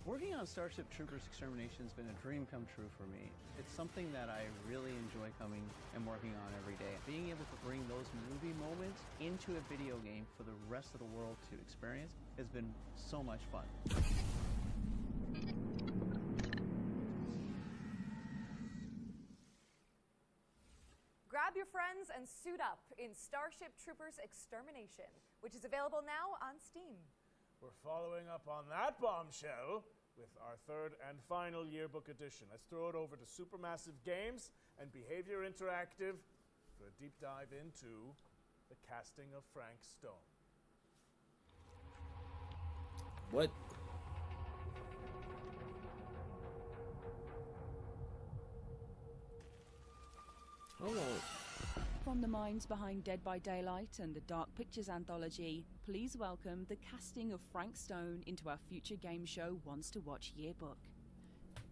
Working on Starship Troopers Extermination has been a dream come true for me. It's something that I really enjoy coming and working on every day. Being able to bring those movie moments into a video game for the rest of the world to experience has been so much fun. Grab your friends and suit up in Starship Troopers Extermination, which is available now on Steam. We're following up on that bombshell with our third and final yearbook edition. Let's throw it over to Supermassive Games and Behavior Interactive for a deep dive into the casting of Frank Stone. What? Hold on. From the minds behind Dead by Daylight and the Dark Pictures anthology, please welcome the casting of Frank Stone into our future game show Wants to Watch yearbook.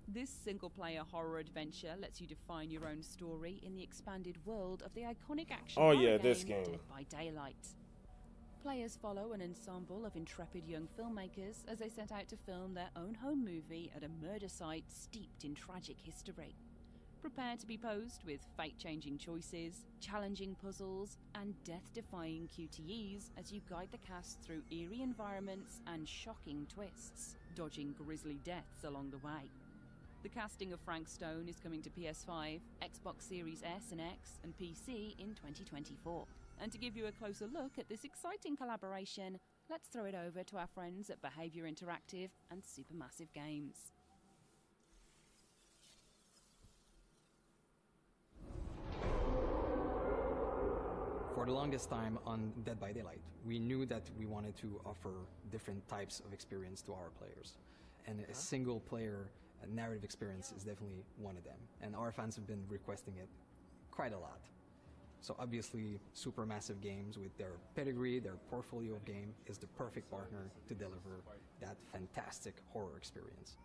This single-player horror adventure lets you define your own story in the expanded world of the iconic action horror this game game. Dead by Daylight. Players follow an ensemble of intrepid young filmmakers as they set out to film their own home movie at a murder site steeped in tragic history. Prepare to be posed with fate-changing choices, challenging puzzles, and death-defying QTEs as you guide the cast through eerie environments and shocking twists, dodging grisly deaths along the way. The casting of Frank Stone is coming to PS5, Xbox Series S and X, and PC in 2024. And to give you a closer look at this exciting collaboration, let's throw it over to our friends at Behavior Interactive and Supermassive Games. For the longest time on Dead by Daylight, we knew that we wanted to offer different types of experience to our players. And a single player narrative experience is definitely one of them. And our fans have been requesting it quite a lot. So obviously, Supermassive Games, with their pedigree, their portfolio of game, is the perfect partner to deliver that fantastic horror experience.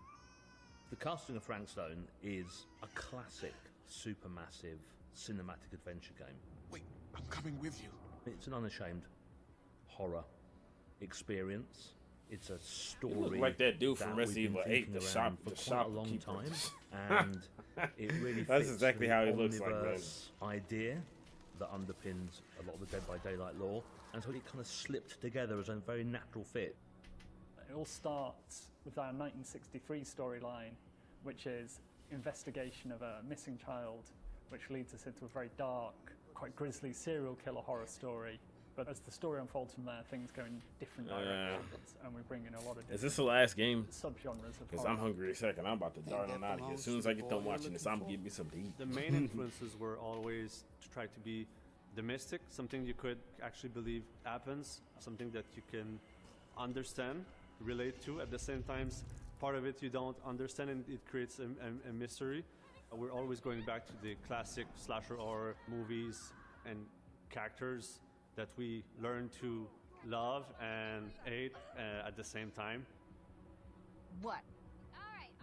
The casting of Frank Stone is a classic Supermassive cinematic adventure game. Wait, I'm coming with you. It's an unashamed horror experience. It's a story. You look like that dude from Resident Evil 8, the shop, for the quite a long shopkeeper. time, and it really That's fits exactly the how he looks like, omniverse idea that underpins a lot of the Dead by Daylight lore, and so it kind of slipped together as a very natural fit. It all starts with our 1963 storyline, which is investigation of a missing child, which leads us into a very dark, quite grisly serial killer horror story. But as the story unfolds from there, things go in different directions, and we bring in a lot of different Is this the last game? subgenres of Because horror. I'm hungry as heck, and I'm about to dart on out of here. As soon as I get done watching this, I'm gonna give me some to eat. The main influences were always to try to be the mystic, something you could actually believe happens, something that you can understand, relate to. At the same time, part of it you don't understand, and it creates a mystery. We're always going back to the classic slasher horror movies and characters that we learn to love and hate at the same time. What?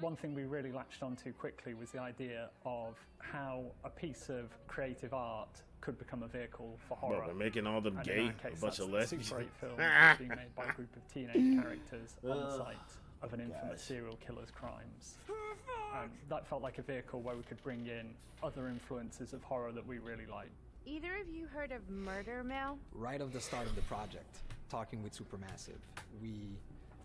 One thing we really latched onto quickly was the idea of how a piece of creative art could become a vehicle for horror. Bro, they're making all them And gay, in our a case, bunch of that's the lesbians. Super 8 film that's being made by a group of teenage characters on the site of an infamous serial killer's crimes. And that felt like a vehicle where we could bring in other influences of horror that we really like. Either of you heard of Murder Mill? Right off the start of the project, talking with Supermassive, we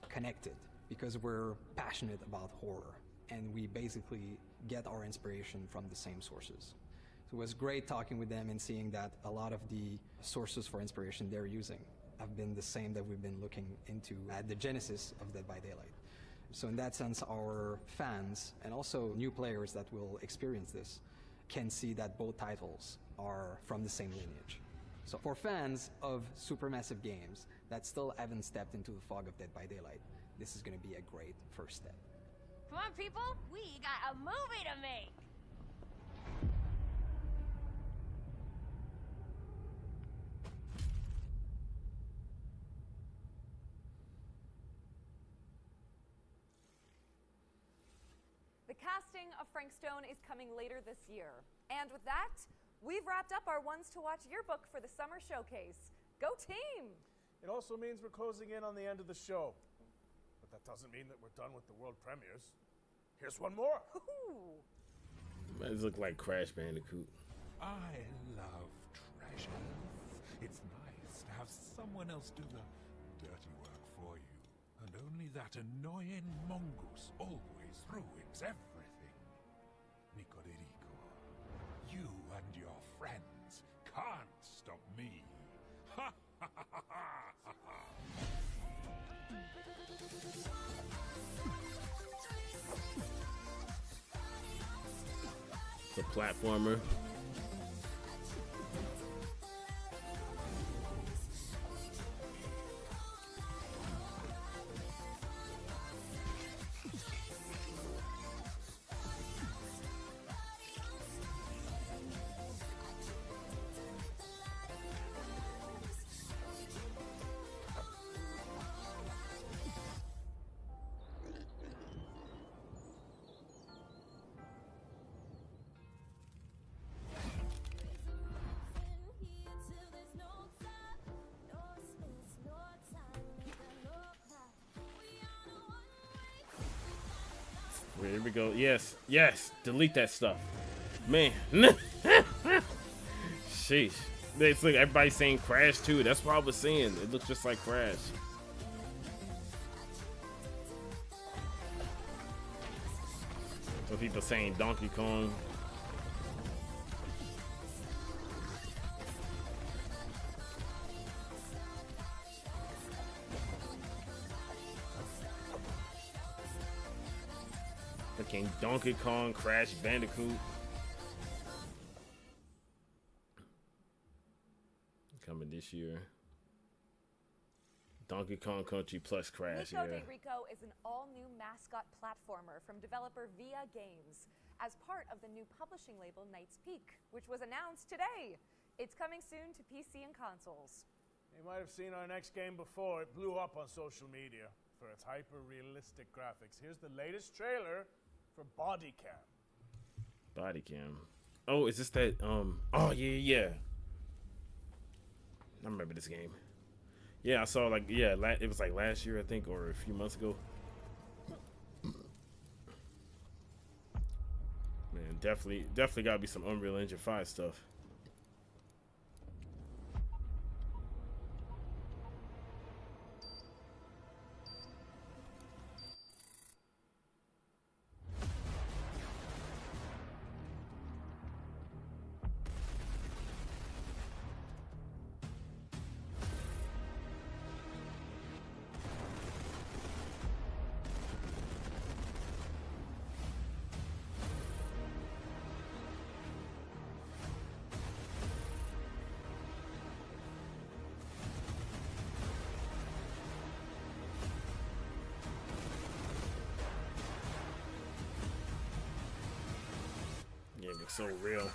connected because we're passionate about horror, and we basically get our inspiration from the same sources. So it was great talking with them and seeing that a lot of the sources for inspiration they're using have been the same that we've been looking into at the genesis of Dead by Daylight. So in that sense, our fans and also new players that will experience this can see that both titles are from the same lineage. So for fans of Supermassive games that still haven't stepped into the fog of Dead by Daylight, this is going to be a great first step. Come on, people! We got a movie to make! The casting of Frank Stone is coming later this year. And with that, we've wrapped up our Ones to Watch yearbook for the summer showcase. Go team! It also means we're closing in on the end of the show. But that doesn't mean that we're done with the world premieres. Here's one more. It look like Crash Bandicoot. I love treasures. It's nice to have someone else do the dirty work for you. And only that annoying mongoose always ruins everything. Nicoririco, you and your friends can't stop me. Ha ha ha ha ha ha! The platformer. Here we go. Yes, yes. Delete that stuff, man. Sheesh. It's like everybody's saying Crash too. That's what I was saying. It looks just like Crash. So people saying Donkey Kong. Freaking Donkey Kong, Crash Bandicoot. Coming this year. Donkey Kong Country plus Crash, Nico yeah. de Rico is an all-new mascot platformer from developer Via Games as part of the new publishing label Knight's Peak, which was announced today. It's coming soon to PC and consoles. You might have seen our next game before. It blew up on social media for its hyper-realistic graphics. Here's the latest trailer for Body Cam. Body Cam. Oh, is this that? Oh yeah. I remember this game. Yeah, I saw like it was like last year I think, or a few months ago. Man, definitely gotta be some Unreal Engine 5 stuff. Game looks so real.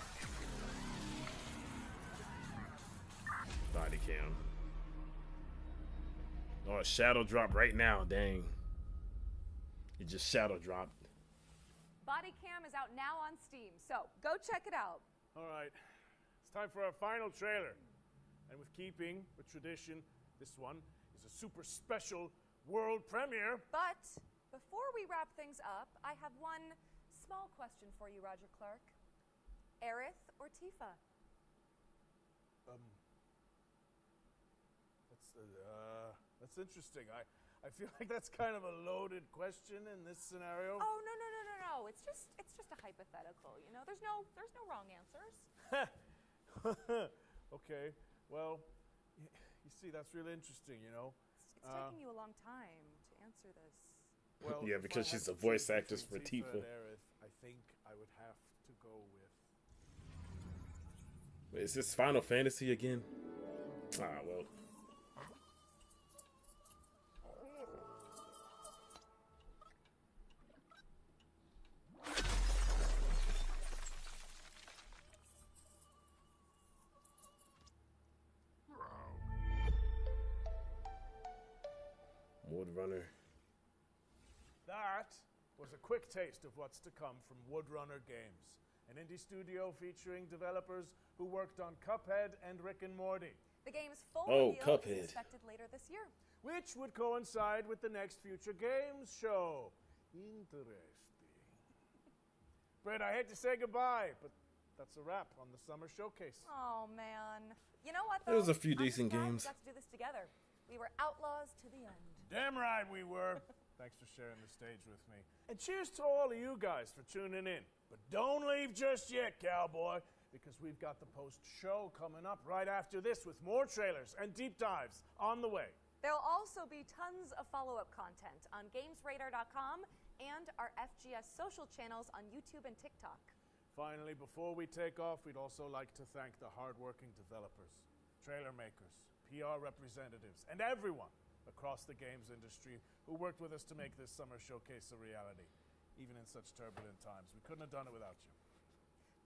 Body Cam. Oh, a shadow drop right now, dang. It just shadow dropped. Body Cam is out now on Steam, so go check it out. All right, it's time for our final trailer. And with keeping with tradition, this one is a super special world premiere. But before we wrap things up, I have one small question for you, Roger Clark. Aerith or Tifa? Let's That's interesting. I feel like that's kind of a loaded question in this scenario. Oh, no. It's just a hypothetical, you know? There's no wrong answers. Okay, well, you see, that's really interesting, you know? It's taking you a long time to answer this. Well, Yeah, if because I she's had a to voice choose actress for between Tifa. and Aerith, I think I would have to go with... Wait, is this Final Fantasy again? Ah, well. Woodrunner. That was a quick taste of what's to come from Woodrunner Games, an indie studio featuring developers who worked on Cuphead and Rick and Morty. The game's full Oh, reveal Cuphead. is expected later this year. Which would coincide with the next Future Games show. Interesting. Britt, I hate to say goodbye, but that's a wrap on the Summer Showcase. Oh, man. You know what, though? There was a few I'm just decent glad games. We got to do this together. We were outlaws to the end. Damn right we were. Thanks for sharing the stage with me. And cheers to all of you guys for tuning in. But don't leave just yet, cowboy, because we've got the post-show coming up right after this with more trailers and deep dives on the way. There'll also be tons of follow-up content on GamesRadar.com and our FGS social channels on YouTube and TikTok. Finally, before we take off, we'd also like to thank the hardworking developers, trailer makers, PR representatives, and everyone across the games industry who worked with us to make this summer showcase a reality, even in such turbulent times. We couldn't have done it without you.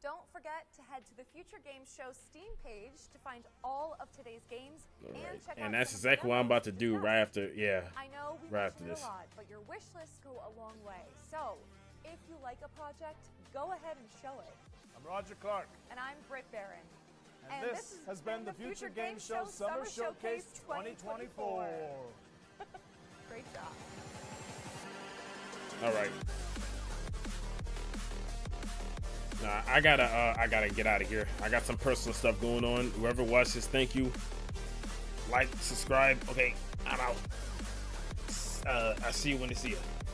Don't forget to head to the Future Games Show Steam page to find all of today's games and check out And that's some of the exactly what I'm about to demos do discussed. right after, yeah. I know we right after mention it this. a lot, but your wish lists go a long way. So, if you like a project, go ahead and show it. I'm Roger Clark. And I'm Britt Barron. And this has been the Future Games Show Summer Showcase 2024. Great job. All right. Nah, I gotta get out of here. I got some personal stuff going on. Whoever watches, thank you. Like, subscribe. Okay, I'm out. I'll see you when I see you.